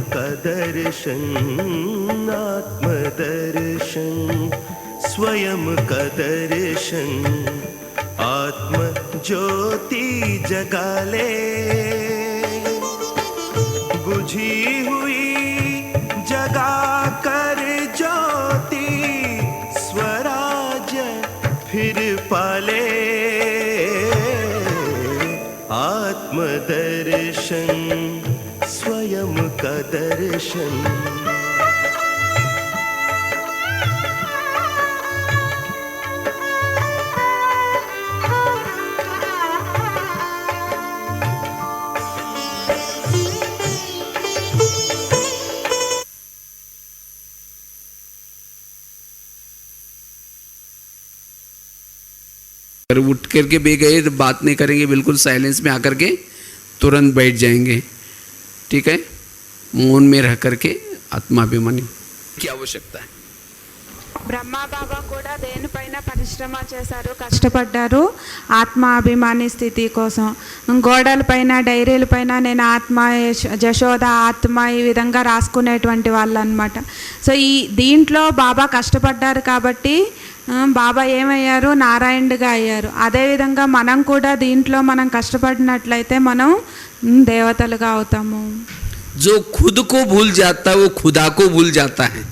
का दर्शन, आत्मदर्शन, स्वयं का दर्शन, आत्म ज्योति जगा ले। बुझी हुई जगा कर ज्योति, स्वराज्य फिर पाले। आत्मदर्शन, स्वयं का दर्शन। अगर उठ करके भी गए तो बात नहीं करेंगे, बिल्कुल साइलेंस में आकर के तुरंत बैठ जाएंगे। ठीक है, मौन में रह करके आत्माभिमानी की आवश्यकता है। బ్రహ్మ బాబా కూడా దేనిపైన పరిశ్రమ చేశారు, కష్టపడ్డారు ఆత్మాభిమాని స్థితి కోసం. గోడలపైన డైరీలపైన నేను ఆత్మ, జశోద ఆత్మ ఈ విధంగా రాసుకునేటువంటి వాళ్ళు అనమాట. సో ఈ దీంట్లో బాబా కష్టపడ్డారు కాబట్టి బాబా ఏమయ్యారు, నారాయణుడిగా అయ్యారు. అదేవిధంగా మనం కూడా దీంట్లో మనం కష్టపడినట్లయితే మనం దేవతలుగా అవుతాము. जो खुद को भूल जाता है वो खुदा को भूल जाता है,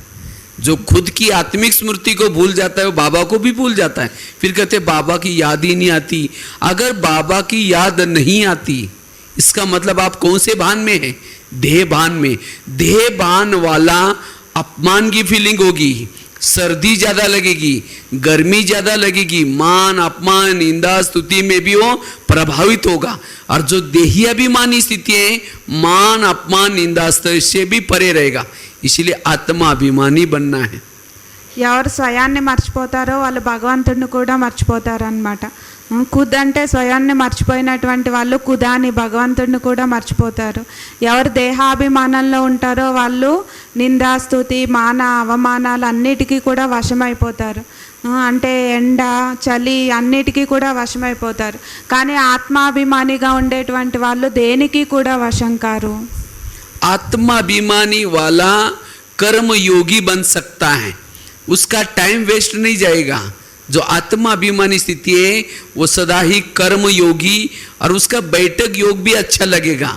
जो खुद की आत्मिक स्मृति को भूल जाता है वो बाबा को भी भूल जाता है। फिर कहते बाबा की याद ही नहीं आती। अगर बाबा की याद नहीं आती इसका मतलब आप कौन से भान में हैं? देह भान में। देह भान वाला अपमान की फीलिंग होगी, सर्दी ज़्यादा लगेगी, गर्मी ज़्यादा लगेगी, मान अपमान निंदा स्तुति में भी वो प्रभावित होगा। और जो देही अभिमानी स्थिति है मान अपमान निंदा स्तुति से भी परे रहेगा। इसलिए आत्मा अभिमानी बनना है। ఎవరు స్వయాన్ని మర్చిపోతారో వాళ్ళు భగవంతుడిని కూడా మర్చిపోతారనమాట. ఖుద్ అంటే స్వయాన్ని మర్చిపోయినటువంటి వాళ్ళు ఖుదాని భగవంతుడిని కూడా మర్చిపోతారు. ఎవరు దేహాభిమానంలో ఉంటారో వాళ్ళు నిందాస్తుతి మాన అవమానాలు అన్నిటికీ కూడా వశమైపోతారు. అంటే ఎండ చలి అన్నిటికీ కూడా వశమైపోతారు. కానీ ఆత్మాభిమానిగా ఉండేటువంటి వాళ్ళు దేనికి కూడా వశం కారు. आत्माभिमानी वाला कर्म योगी बन सकता है, उसका टाइम वेस्ट नहीं जाएगा। जो आत्माभिमानी स्थिति है वो सदा ही कर्म योगी, और उसका बैठक योग भी अच्छा लगेगा,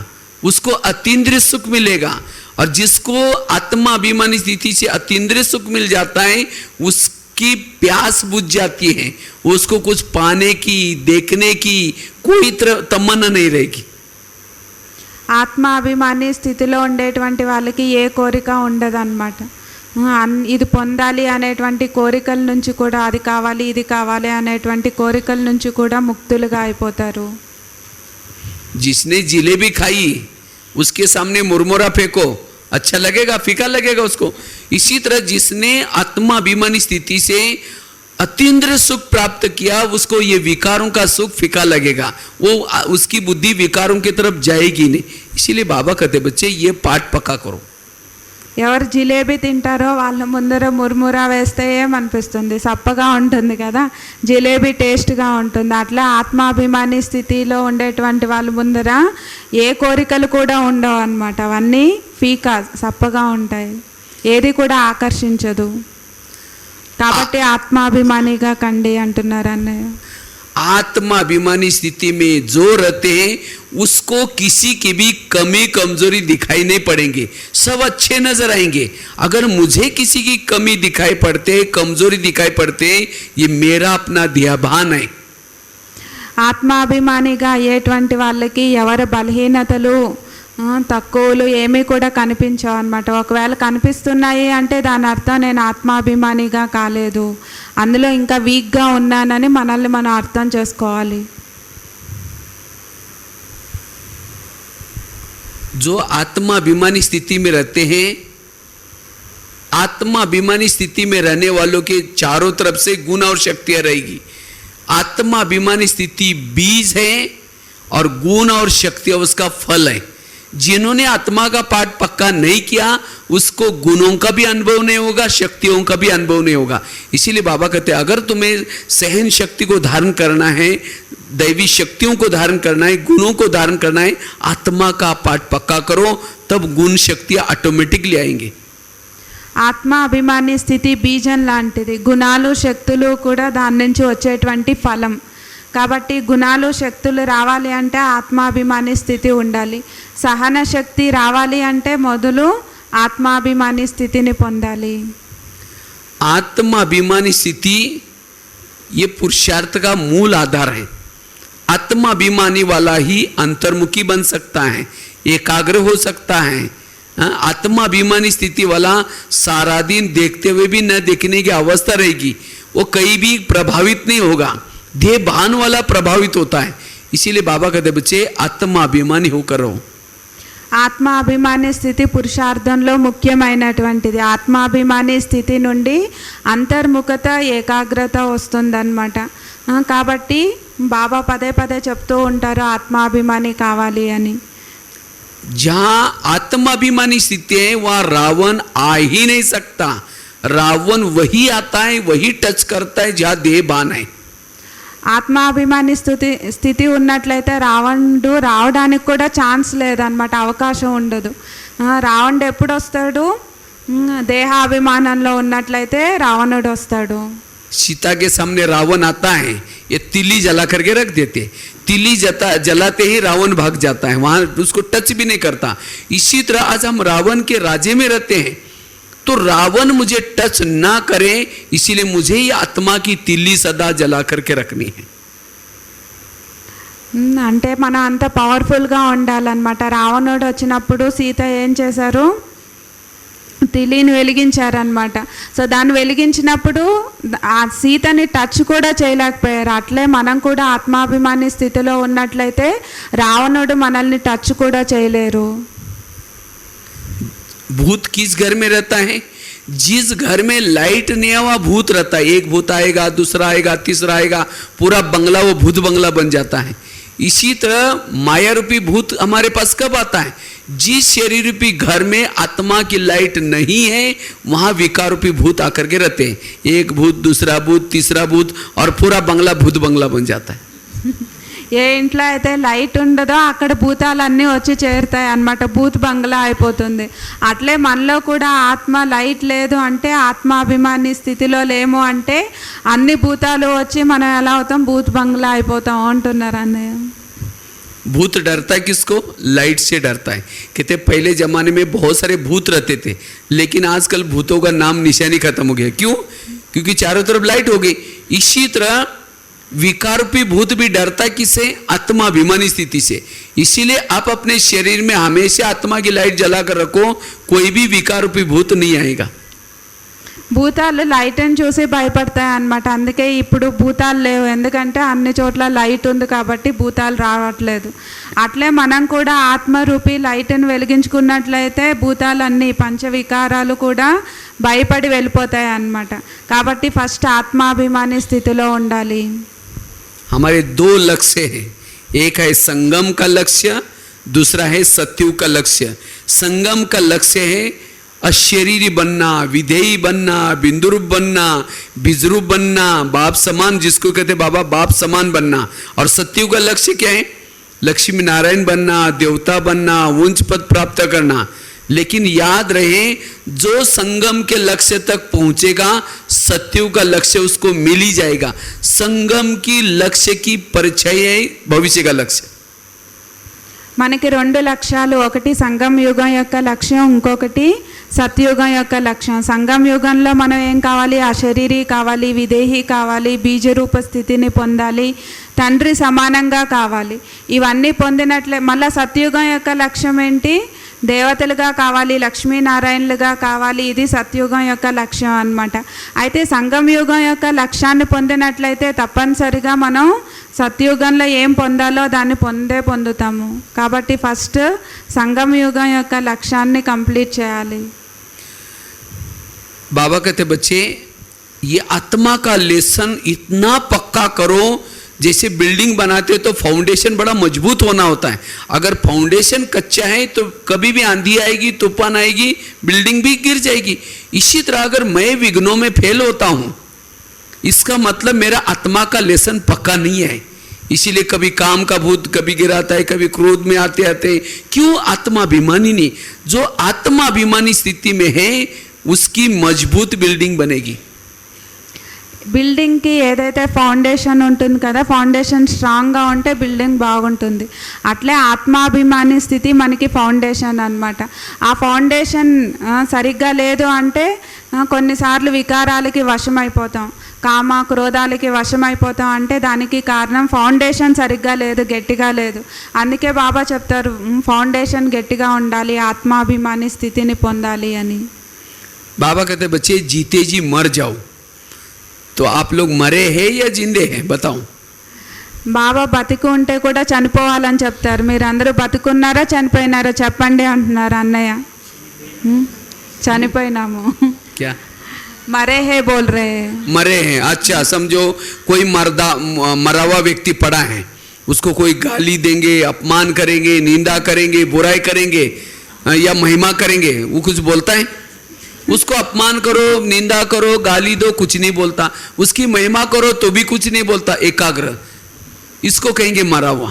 उसको अतीन्द्रिय सुख मिलेगा। और जिसको आत्माभिमानी स्थिति से अतीन्द्रिय सुख मिल जाता है उसकी प्यास बुझ जाती है, उसको कुछ पाने की देखने की कोई तमन्ना नहीं रहेगी। ఆత్మాభిమాని స్థితిలో ఉండేటువంటి వాళ్ళకి ఏ కోరిక ఉండదన్నమాట. ఇది పొందాలి అనేటువంటి కోరికల నుంచి కూడా, అది కావాలి ఇది కావాలి అనేటువంటి కోరికల నుంచి కూడా ముక్తులుగా అయిపోతారు. जिसने जिलेबी खाई उसके सामने मुरमुरा फेंको, अच्छा लगेगा, फीका लगेगा उसको। इसी तरह जिसने आत्माभिमानी स्थिति से अतीन्द्रिय सुख प्राप्त किया उसको ये विकारों का सुख फीका लगेगा, वो उसकी बुद्धि विकारों की तरफ जाएगी नहीं। इसीलिए बाबा कहते बच्चे ये पाठ पक्का करो। ఎవరు జిలేబీ తింటారో వాళ్ళ ముందర మురుమురా వేస్తే ఏమనిపిస్తుంది, సప్పగా ఉంటుంది కదా, జిలేబీ టేస్ట్గా ఉంటుంది. అట్లా ఆత్మాభిమాని స్థితిలో ఉండేటువంటి వాళ్ళ ముందర ఏ కోరికలు కూడా ఉండవు అన్నమాట. అవన్నీ ఫీకా సప్పగా ఉంటాయి, ఏది కూడా ఆకర్షించదు. కాబట్టి ఆత్మాభిమానిగా కండి అంటున్నారు అన్నయ్య. आत्माभिमानी स्थिति में जो रहते हैं उसको किसी की भी कमी कमजोरी दिखाई नहीं पड़ेंगे, सब अच्छे नजर आएंगे। अगर मुझे किसी की कमी दिखाई पड़ते, कमजोरी दिखाई पड़ते, ये मेरा अपना ध्यान है। ఆత్మాభిమానిగా అయ్యేటువంటి వాళ్ళకి ఎవరి బలహీనతలు తక్కువలు ఏమీ కూడా కనిపించవు అన్నమాట. ఒకవేళ కనిపిస్తున్నాయి అంటే దాని అర్థం నేను ఆత్మాభిమానిగా కాలేదు, అందులో ఇంకా వీక్గా ఉన్నానని మనల్ని మనం అర్థం చేసుకోవాలి. जो आत्माभिमानी स्थिति में रहते हैं, आत्माभिमानी स्थिति में रहने वालों के चारों तरफ से गुण और शक्तियां रहेगी। आत्माभिमानी स्थिति बीज है और गुण और शक्तियां उसका फल है। जिन्होंने आत्मा का पाठ पक्का नहीं किया उसको गुणों का भी अनुभव नहीं होगा, शक्तियों का भी अनुभव नहीं होगा। इसीलिए बाबा कहते हैं अगर तुम्हें सहन शक्ति को धारण करना है, दैवी शक्तियों को धारण करना है, गुणों को धारण करना है, आत्मा का पाठ पक्का करो, तब गुण शक्तियां ऑटोमेटिकली आएंगे। ఆత్మ అభిమాని స్థితి బీజం లాంటిది. గుణాలు శక్తులు కూడా దాని నుంచి వచ్చేటువంటి ఫలం. కాబట్టి గుణాలు శక్తులు రావాలి అంటే ఆత్మాభిమాని స్థితి ఉండాలి. సహన శక్తి రావాలి అంటే మొదలు ఆత్మాభిమాని స్థితిని పొందాలి. आत्माभिमानी स्थिति ये पुरुषार्थ का मूल आधार है। आत्माभिमानी वाला ही अंतर्मुखी बन सकता है, एकाग्र हो सकता है। आत्माभिमानी स्थिति वाला सारा दिन देखते हुए भी न देखने की अवस्था रहेगी, वो कहीं भी प्रभावित नहीं होगा, देह भान वाला प्रभावित होता है। इसीलिए बाबा कहते बच्चे आत्माभिमानी होकर रहो। ఆత్మాభిమాని స్థితి పురుషార్థంలో ముఖ్యమైనటువంటిది. ఆత్మాభిమాని స్థితి నుండి అంతర్ముఖత ఏకాగ్రత వస్తుందన్నమాట. కాబట్టి బాబా పదే పదే చెప్తూ ఉంటారు ఆత్మాభిమాని కావాలి అని. जहां आत्माभिमानी स्थिति है वहां रावण आ ही नहीं सकता। रावण वही आता है, वही टच करता है जहां देह भान है। ఆత్మాభిమాని స్థితి ఉన్నట్లయితే రావణుడు రావడానికి కూడా ఛాన్స్ లేదన్నమాట, అవకాశం ఉండదు. రావణుడు ఎప్పుడు వస్తాడు? దేహాభిమానంలో ఉన్నట్లయితే రావణుడు వస్తాడు. सीता के सामने रावण आता है, ये तिली जला करके रख देते, तिली जलाते ही रावण भाग जाता है, वहां उसको टच भी नहीं करता। इसी तरह आज हम रावण के राज्य में रहते हैं, तो रावण मुझे टच ना करे, इसीलिए मुझे ही आत्मा की तिल्ली सदा जला करके रखनी है। అంటే మనం అంత పవర్ఫుల్గా ఉండాలన్నమాట. రావణుడు వచ్చినప్పుడు సీత ఏం చేశారు? తిలిని వెలిగించారనమాట. సో దాన్ని వెలిగించినప్పుడు ఆ సీతని టచ్ కూడా చేయలేకపోయారు. అట్లే మనం కూడా ఆత్మాభిమాని స్థితిలో ఉన్నట్లయితే రావణుడు మనల్ని టచ్ కూడా చేయలేరు. भूत किस घर में रहता है? जिस घर में लाइट नहीं है वहां भूत रहता है। एक भूत आएगा, दूसरा आएगा, तीसरा आएगा, पूरा बंगला वो भूत बंगला बन जाता है। इसी तरह माया रूपी भूत हमारे पास कब आता है? जिस शरीर रूपी घर में आत्मा की लाइट नहीं है वहां विकार रूपी भूत आकर के रहते हैं। एक भूत, दूसरा भूत, तीसरा भूत, और पूरा बंगला भूत बंगला बन जाता है। ఏ ఇంట్లో అయితే లైట్ ఉండదో అక్కడ భూతాలన్నీ వచ్చి చేరుతాయి అన్నమాట, భూత్ బంగ్లా అయిపోతుంది. అట్లే మనలో కూడా ఆత్మ లైట్ లేదు అంటే ఆత్మాభిమాని స్థితిలో లేము అంటే అన్ని భూతాలు వచ్చి మనం ఎలా అవుతాం? భూత్ బంగ్లా అయిపోతాం అంటున్నారు అన్నయ్య. भूत डरता है किसको? लाइट से डरता है। कहते पहले जमाने में बहुत सारे भूत रहते थे, लेकिन आजकल भूतों का नाम निशानी खत्म हो गया। क्यों? क्योंकि चारों तरफ लाइट हो गई। इसी तरह विकारूपी भूत भी डरता है किससे? आत्माभिमानी स्थिति से। इसीलिए आप अपने शरीर में हमेशा आत्मा की लाइट जलाकर रखो, कोई भी विकारूपी भूत नहीं आएगा। భూతాలు లైట్ని చూసి భయపడతాయి అన్నమాట. అందుకే ఇప్పుడు భూతాలు లేవు, ఎందుకంటే అన్ని చోట్ల లైట్ ఉంది కాబట్టి భూతాలు రావట్లేదు. అట్లే మనం కూడా ఆత్మరూపి లైట్ని వెలిగించుకున్నట్లయితే భూతాలన్నీ పంచవికారాలు కూడా భయపడి వెళ్ళిపోతాయి అన్నమాట. కాబట్టి ఫస్ట్ ఆత్మాభిమాని స్థితిలో ఉండాలి. हमारे दो लक्ष्य हैं, एक है संगम का लक्ष्य, दूसरा है सत्युग का लक्ष्य। संगम का लक्ष्य है अशरीरी बनना, विधेयी बनना, बिंदुरूप बनना, बीजरूप बनना, बाप समान, जिसको कहते बाबा बाप समान बनना। और सत्युग का लक्ष्य क्या है? लक्ष्मी नारायण बनना, देवता बनना, उच्च पद प्राप्त करना। लेकिन याद रहे जो संगम के लक्ष्य तक पहुंचेगा सत्युग का लक्ष्य उसको मिल ही जाएगा। संगम की लक्ष्य की परिचय है भविष्य का लक्ष्य। మనకి రెండు లక్ష్యాలు, ఒకటి సంగం యుగం యొక్క లక్ష్యం, ఇంకొకటి సత్యుగం యొక్క లక్ష్యం. సంగం యుగంలో మనం ఏం కావాలి? అశరీరి కావాలి, విదేహి కావాలి, బీజరూప స్థితిని పొందాలి, తండ్రి సమానంగా కావాలి. ఇవన్నీ పొందినట్లే మళ్ళీ సత్యుగం యొక్క లక్ష్యం ఏంటి? దేవతలుగా కావాలి, లక్ష్మీనారాయణలుగా కావాలి. ఇది సత్యుగం యొక్క లక్ష్యం అన్నమాట. అయితే సంగం యుగం యొక్క లక్ష్యాన్ని పొందినట్లయితే తప్పనిసరిగా మనం సత్యుగంలో ఏం పొందాలో దాన్ని పొందుతాము. కాబట్టి ఫస్ట్ సంగం యుగం యొక్క లక్ష్యాన్ని కంప్లీట్ చేయాలి. बाबा कहते बच्चे ये आत्मा का लेसन इतना पक्का करो, जैसे बिल्डिंग बनाते हो तो फाउंडेशन बड़ा मजबूत होना होता है। अगर फाउंडेशन कच्चा है तो कभी भी आंधी आएगी, तूफान आएगी, बिल्डिंग भी गिर जाएगी। इसी तरह अगर मैं विघ्नों में फेल होता हूँ, इसका मतलब मेरा आत्मा का लेसन पक्का नहीं है। इसीलिए कभी काम का भूत कभी गिराता है, कभी क्रोध में आते आते। क्यों? आत्माभिमानी नहीं। जो आत्माभिमानी स्थिति में है उसकी मजबूत बिल्डिंग बनेगी। బిల్డింగ్కి ఏదైతే ఫౌండేషన్ ఉంటుంది కదా, ఫౌండేషన్ స్ట్రాంగ్గా ఉంటే బిల్డింగ్ బాగుంటుంది. అట్లే ఆత్మాభిమాని స్థితి మనకి ఫౌండేషన్ అన్నమాట. ఆ ఫౌండేషన్ సరిగ్గా లేదు అంటే కొన్నిసార్లు వికారాలకి వశమైపోతాం, కామ క్రోధాలకి వశమైపోతాం. అంటే దానికి కారణం ఫౌండేషన్ సరిగ్గా లేదు, గట్టిగా లేదు. అందుకే బాబా చెప్తారు ఫౌండేషన్ గట్టిగా ఉండాలి, ఆత్మాభిమాని స్థితిని పొందాలి అని. बाबा कहते बच्चे जीते जी मर जाओ, तो आप लोग मरे हैं या जिंदे हैं बताओ? బాబా బతికి ఉంటే కూడా చనిపోవాలని చెప్తారు. మీరు అందరూ బతుకున్నారా చనిపోయినారా చెప్పండి అంటున్నారు అన్నయ్య. చనిపోయినాము. क्या మరే హే బోల్ రే. मरे हैं? अच्छा, समझो कोई मरा हुआ व्यक्ति पड़ा है, उसको कोई गाली देंगे, अपमान करेंगे, निंदा करेंगे, बुराई करेंगे या महिमा करेंगे, वो कुछ बोलता है? उसको अपमान करो, निंदा करो, गाली दो, कुछ नहीं बोलता. उसकी महिमा करो तो भी कुछ नहीं बोलता, एकाग्र. इसको कहेंगे मरा हुआ.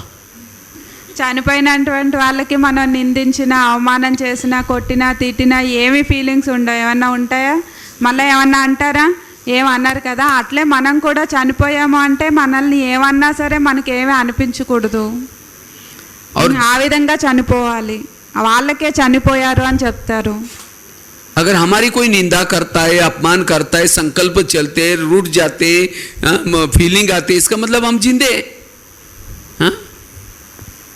చనిపోయినటువంటి వాళ్ళకి మనం నిందించిన, అవమానం చేసిన, కొట్టినా తిట్టినా ఏమి ఫీలింగ్స్ ఉండవు. ఏమన్నా ఉంటాయా? మళ్ళీ ఏమన్నా అంటారా? ఏమన్నారు కదా. అట్లే మనం కూడా చనిపోయాము అంటే మనల్ని ఏమన్నా సరే మనకి ఏమీ అనిపించకూడదు. ఆ విధంగా చనిపోవాలి. వాళ్ళకే చనిపోయారు అని చెప్తారు. अगर हमारी कोई निंदा करता है, अपमान करता है, संकल्प चलते, रूठ जाते, फीलिंग आते, इसका मतलब हम जिंदे हैं,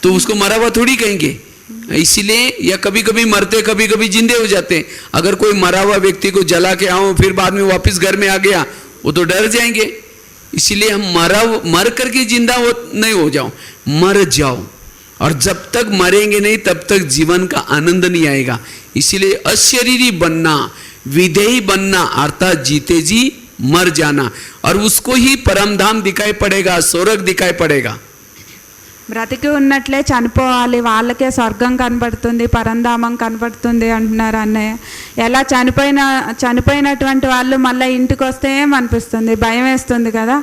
तो उसको मरा हुआ थोड़ी कहेंगे. इसीलिए या कभी कभी मरते, कभी कभी जिंदे हो जाते. अगर कोई मरा हुआ व्यक्ति को जला के आओ फिर बाद में वापस घर में आ गया, वो तो डर जाएंगे. इसीलिए हम मर करके जिंदा नहीं हो जाओ, मर जाओ. और जब तक मरेंगे नहीं तब तक जीवन का आनंद नहीं आएगा. इसीलिए अशरीरी बनना, विधेयी बनना अर्थात जीते जी मर जाना, और उसको ही परम धाम दिखाई पड़ेगा, स्वर्ग दिखाई पड़ेगा. బ్రతికి ఉన్నట్లే చనిపోవాలి, వాళ్ళకే స్వర్గం కనబడుతుంది, పరంధామం కనబడుతుంది అంటున్నారు అన్నయ్య. ఎలా చనిపోయినటువంటి వాళ్ళు మళ్ళీ ఇంటికి వస్తే ఏమనిపిస్తుంది? భయం వేస్తుంది కదా.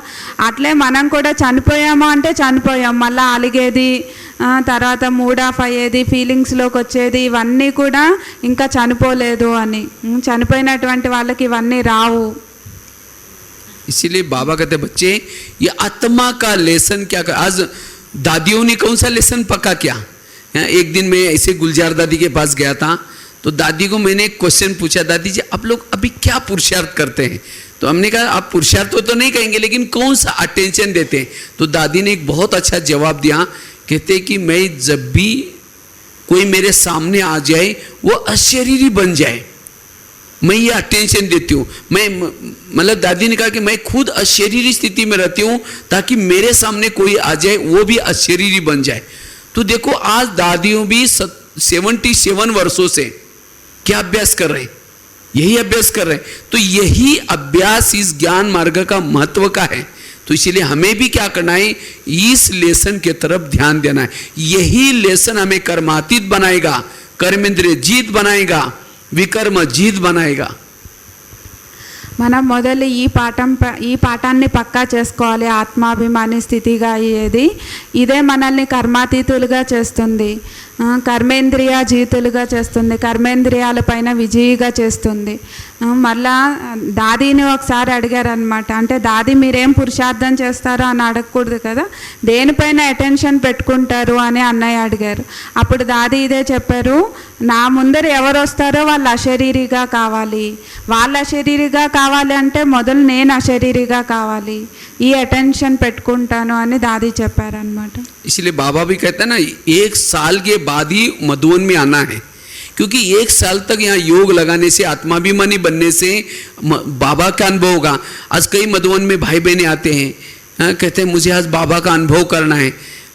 అట్లే మనం కూడా చనిపోయాము అంటే చనిపోయాం, మళ్ళీ అలిగేది, తర్వాత మూడ్ ఆఫ్ అయ్యేది, ఫీలింగ్స్లోకి వచ్చేది, ఇవన్నీ కూడా ఇంకా చనిపోలేదు అని. చనిపోయినటువంటి వాళ్ళకి ఇవన్నీ రావు. इसीलिए बाबा कहते बच्चे ये आत्मा का लेसन क्या कर. आज दादियों ने कौन सा लेसन पक्का किया? एक दिन मैं ऐसे गुलजार दादी के पास गया था, तो दादी को मैंने एक क्वेश्चन पूछा, दादी जी आप लोग अभी क्या पुरुषार्थ करते हैं? तो हमने कहा आप पुरुषार्थ तो नहीं कहेंगे लेकिन कौन सा अटेंशन देते हैं? तो दादी ने एक बहुत अच्छा जवाब दिया. कहते कि मैं जब भी कोई मेरे सामने आ जाए वो अशरीरी बन जाए, मैं ये अटेंशन देती हूँ. मैं मतलब दादी ने कहा कि मैं खुद अशरीरी स्थिति में रहती हूँ ताकि मेरे सामने कोई आ जाए वो भी अशरीरी बन जाए. तो देखो आज दादियों भी 77 वर्षों से क्या अभ्यास कर रहे हैं? यही अभ्यास कर रहे हैं. तो यही अभ्यास इस ज्ञान मार्ग का महत्व का है. तो इसीलिए हमें भी क्या करना है? इस लेसन के तरफ ध्यान देना है. यही लेसन हमें कर्मातीत बनाएगा, कर्मेंद्रिय जीत बनाएगा, వికర్మ జీత్ బనాయేగా. మనం మొదలు ఈ పాఠాన్ని పక్కా చేసుకోవాలి. ఆత్మాభిమాని స్థితిగా అయ్యేది ఇదే మనల్ని కర్మాతీతులుగా చేస్తుంది, కర్మేంద్రియ జీతులుగా చేస్తుంది, కర్మేంద్రియాలపైన విజయిగా చేస్తుంది. మళ్ళా దాదీని ఒకసారి అడిగారనమాట. అంటే దాది మీరేం పురుషార్థం చేస్తారో అని అడగకూడదు కదా, దేనిపైన అటెన్షన్ పెట్టుకుంటారు అని అన్నయ్య అడిగారు. అప్పుడు దాది ఇదే చెప్పారు, నా ముందర ఎవరు వస్తారో వాళ్ళు అశరీరిగా కావాలి, వాళ్ళు అశరీరిగా కావాలి అంటే మొదలు నేను అశరీరిగా కావాలి, ఈ అటెన్షన్ పెట్టుకుంటాను అని దాది చెప్పారనమాట. इसलिए बाबा भी कहते हैं ना 1 साल के बाद ही मधुवन में आना है, क्योंकि 1 साल तक यहाँ योग लगाने से, आत्माभिमानी बनने से बाबा का अनुभव होगा. आज कई मधुवन में भाई बहनें आते हैं, कहते हैं मुझे आज बाबा का अनुभव करना है.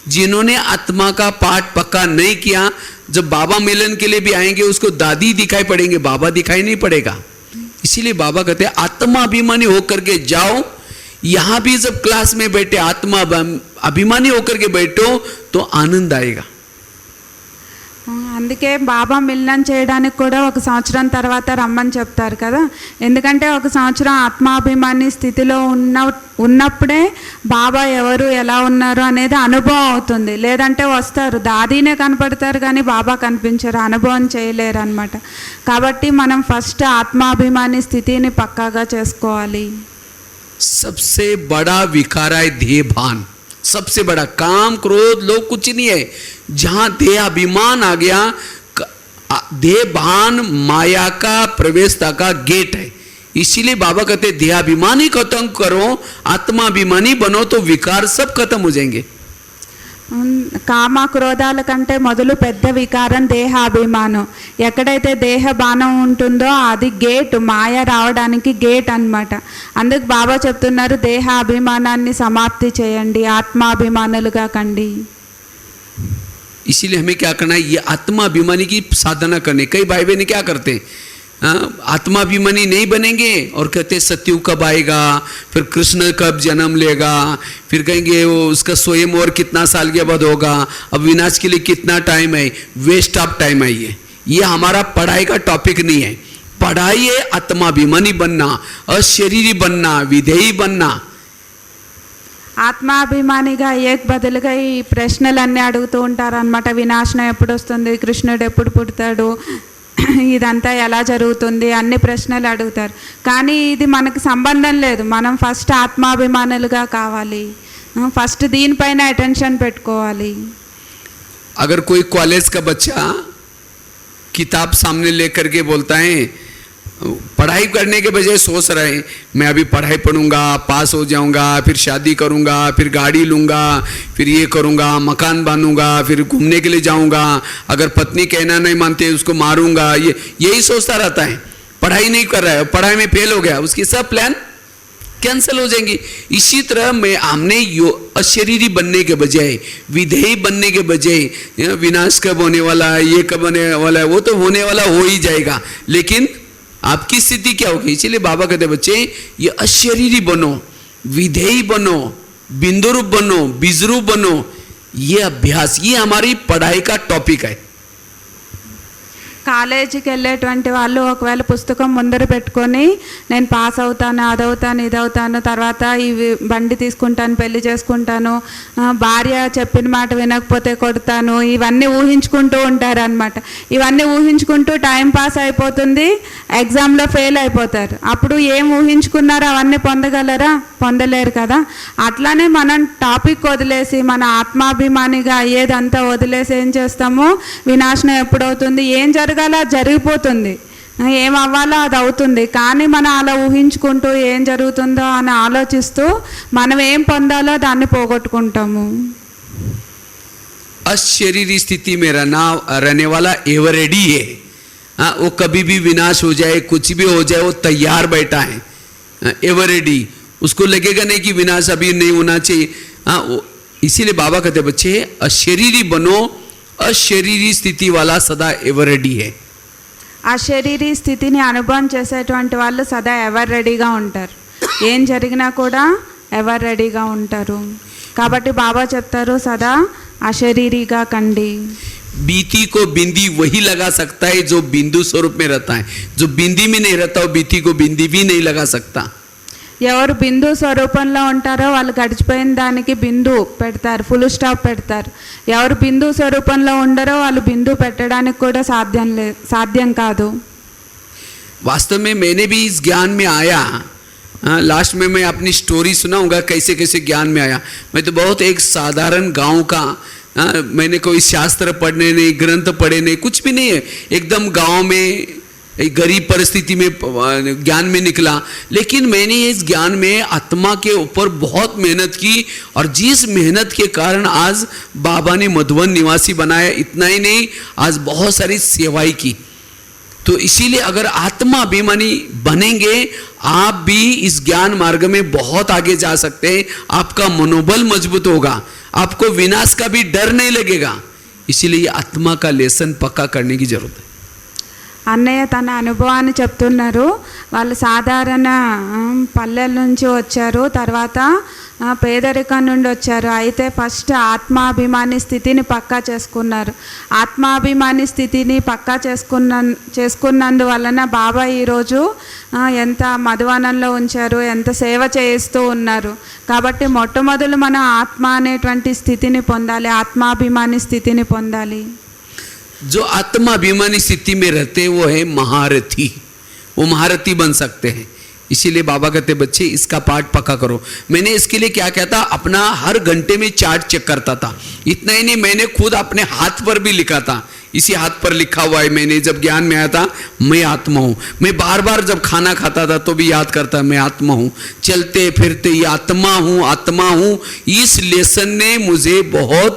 जिन्होंने आत्मा का पाठ पक्का नहीं किया, जब बाबा मिलन के लिए भी आएंगे उसको दादी दिखाई पड़ेंगे, बाबा दिखाई नहीं पड़ेगा. इसीलिए बाबा कहते हैं आत्माभिमानी होकर के जाओ. यहाँ भी जब क्लास में बैठे आत्मा अभिमानी होकर के बैठो तो आनंद आएगा. అందుకే బాబా మిలనం చేయడానికి కూడా 1 సంవత్సరం తర్వాత రమ్మని చెప్తారు కదా. ఎందుకంటే 1 సంవత్సరం ఆత్మాభిమాని స్థితిలో ఉన్నప్పుడే బాబా ఎవరు ఎలా ఉన్నారు అనేది అనుభవం అవుతుంది. లేదంటే వస్తారు దాదీనే కనపడతారు కానీ బాబా కనిపించరు, అనుభవం చేయలేరు అనమాట. కాబట్టి మనం ఫస్ట్ ఆత్మాభిమాని స్థితిని పక్కాగా చేసుకోవాలి. सबसे बड़ा विकार है देह भान. सबसे बड़ा काम क्रोध लोग कुछ नहीं है. जहां देह अभिमान आ गया, देह भान माया का प्रवेशता का गेट है. इसीलिए बाबा कहते देहाभिमानी खत्म करो, आत्माभिमानी बनो तो विकार सब खत्म हो जाएंगे. కామ క్రోధాల కంటే మొదలు పెద్ద వికారం దేహాభిమానం. ఎక్కడైతే దేహ బాణం ఉంటుందో అది గేట్, మాయ రావడానికి గేట్ అన్నమాట. అందుకు బాబా చెప్తున్నారు దేహాభిమానాన్ని సమాప్తి చేయండి, ఆత్మాభిమానులుగా కండి. इसीलिए हमें क्या करना है, ये आत्माभिमानी की साधना करने. कई भाई बहन क्या करते हैं, आत्माभिमानी नहीं बनेंगे और कहते सत्ययुग कब आएगा, फिर कृष्ण कब जन्म लेगा, फिर कहेंगे वो उसका स्वयं और कितना साल के बाद होगा, अब विनाश के लिए कितना टाइम है. वेस्ट ऑफ टाइम है ये हमारा पढ़ाई का टॉपिक नहीं है. पढ़ाई है आत्माभिमानी बनना, अशरीरी बनना, विधेयी बनना. ఆత్మాభిమానిగా అయ్యేకి బదులుగా ఈ ప్రశ్నలన్నీ అడుగుతూ ఉంటారు అనమాట. వినాశనం ఎప్పుడు వస్తుంది, కృష్ణుడు ఎప్పుడు పుడతాడు, ఇదంతా ఎలా జరుగుతుంది, అన్ని ప్రశ్నలు అడుగుతారు. కానీ ఇది మనకు సంబంధం లేదు. మనం ఫస్ట్ ఆత్మాభిమానులుగా కావాలి, ఫస్ట్ దీనిపైన అటెన్షన్ పెట్టుకోవాలి. अगर कोई कॉलेज का बच्चा किताब सामने लेकर के बोलता है, पढ़ाई करने के बजाय सोच रहे हैं मैं अभी पढ़ाई पढ़ूंगा, पास हो जाऊंगा, फिर शादी करूंगा, फिर गाड़ी लूंगा, फिर ये करूंगा, मकान बांधूंगा, फिर घूमने के लिए जाऊंगा, अगर पत्नी कहना नहीं मानते उसको मारूंगा, यही सोचता रहता है. पढ़ाई नहीं कर रहा है, पढ़ाई में फेल हो गया, उसकी सब प्लान कैंसिल हो जाएंगी. इसी तरह में हमने अशरीरी बनने के बजाय, विधेयी बनने के बजाय, विनाश कब होने वाला है, ये कब होने वाला है, वो तो होने वाला हो ही जाएगा, लेकिन आपकी स्थिति क्या होगी. इसीलिए बाबा कहते बच्चे ये अशरीरी बनो, विधेयी बनो, बिंदुरूप बनो, बीजरूप बनो. ये अभ्यास, ये हमारी पढ़ाई का टॉपिक है. కాలేజీకి వెళ్ళేటువంటి వాళ్ళు ఒకవేళ పుస్తకం ముందర పెట్టుకొని నేను పాస్ అవుతాను, అదవుతాను, ఇదవుతాను, తర్వాత ఈ బండి తీసుకుంటాను, పెళ్లి చేసుకుంటాను, భార్య చెప్పిన మాట వినకపోతే కొడతాను, ఇవన్నీ ఊహించుకుంటూ ఉంటారు అనమాట. ఇవన్నీ ఊహించుకుంటూ టైం పాస్ అయిపోతుంది, ఎగ్జామ్లో ఫెయిల్ అయిపోతారు. అప్పుడు ఏం ఊహించుకున్నారో అవన్నీ పొందగలరా? పొందలేరు కదా. అట్లానే మనం టాపిక్ వదిలేసి మన ఆత్మాభిమానిగా అయ్యేదంతా వదిలేసి ఏం చేస్తాము, వినాశనం ఎప్పుడవుతుంది, ఏం జరగాలో జరిగిపోతుంది, ఏం అవ్వాలో అది అవుతుంది. కానీ మనం అలా ఊహించుకుంటూ ఏం జరుగుతుందో అని ఆలోచిస్తూ మనం ఏం పొందాలో దాన్ని పోగొట్టుకుంటాము. अशरीरी स्थिति में रहने वाला एवर रेडी है. वो कभी भी विनाश हो जाए, कुछ भी हो जाए, वो तैयार बैठा है, एवर रेडी. उसको लगेगा नहीं कि विनाश अभी नहीं होना चाहिए. इसीलिए बाबा कहते बच्चे अशरीरी बनो, अशरीरी स्थिति वाला सदा एवर रेडी है. అశరీరీ స్థితిని అనుభవం చేసేటువంటి వాళ్ళు సదా ఎవర్ రెడీగా ఉంటారు, ఏం జరిగినా కూడా ఎవర్ రెడీగా ఉంటారు. కాబట్టి బాబా చెప్తారు సదా అశరీరీగా కండి. बीती को बिंदी वही लगा सकता है जो बिंदु स्वरूप में रहता है. जो बिंदी में नहीं रहता वो बीती को बिंदी भी नहीं लगा सकता. ఎవరు బిందు స్వరూపంలో ఉంటారో వాళ్ళు గడిచిపోయిన దానికి బిందు పెడతారు, ఫుల్ స్టాప్ పెడతారు. ఎవరు బిందు స్వరూపంలో ఉండరో వాళ్ళు బిందు పెట్టడానికి కూడా సాధ్యం కాదు. वास्तव में मैंने भी इस ज्ञान में आया. लास्ट में मैं अपनी स्टोरी सुनाऊंगा कैसे कैसे ज्ञान में आया. मैं तो बहुत एक साधारण गांव का, मैंने कोई शास्त्र पढ़ने नहीं, ग्रंथ पढ़े नहीं, कुछ भी नहीं है. एकदम गांव में एक गरीब परिस्थिति में ज्ञान में निकला. लेकिन मैंने इस ज्ञान में आत्मा के ऊपर बहुत मेहनत की और जिस मेहनत के कारण आज बाबा ने मधुबन निवासी बनाया. इतना ही नहीं, आज बहुत सारी सेवाएं की. तो इसीलिए अगर आत्मा अभिमानी बनेंगे आप भी इस ज्ञान मार्ग में बहुत आगे जा सकते हैं. आपका मनोबल मजबूत होगा, आपको विनाश का भी डर नहीं लगेगा. इसीलिए ये आत्मा का लेसन पक्का करने की जरूरत है. అన్నయ్య తన అనుభవాన్ని చెప్తున్నారు. వాళ్ళు సాధారణ పల్లెల నుంచి వచ్చారు. తర్వాత పేదరికం నుండి వచ్చారు. అయితే ఫస్ట్ ఆత్మాభిమాని స్థితిని పక్కా చేసుకున్నారు. ఆత్మాభిమాని స్థితిని పక్కా చేసుకున్నందువలన బాబా ఈరోజు ఎంత మధువనంలో ఉంచారు, ఎంత సేవ చేస్తూ ఉన్నారు. కాబట్టి మొట్టమొదలు మనం ఆత్మ అనేటువంటి స్థితిని పొందాలి, ఆత్మాభిమాని స్థితిని పొందాలి. जो आत्माभिमानी स्थिति में रहते हैं वो है महारथी, वो महारथी बन सकते हैं. इसीलिए बाबा कहते बच्चे इसका पाठ पक्का करो. मैंने इसके लिए क्या कहता, अपना हर घंटे में चार्ट चेक करता था. इतना ही नहीं, मैंने खुद अपने हाथ पर भी लिखा था. इसी हाथ पर लिखा हुआ है मैंने. जब ज्ञान में आया था मैं आत्मा हूँ, मैं बार बार जब खाना खाता था तो भी याद करता मैं आत्मा हूँ, चलते फिरते ये आत्मा हूँ, आत्मा हूँ. इस लेसन ने मुझे बहुत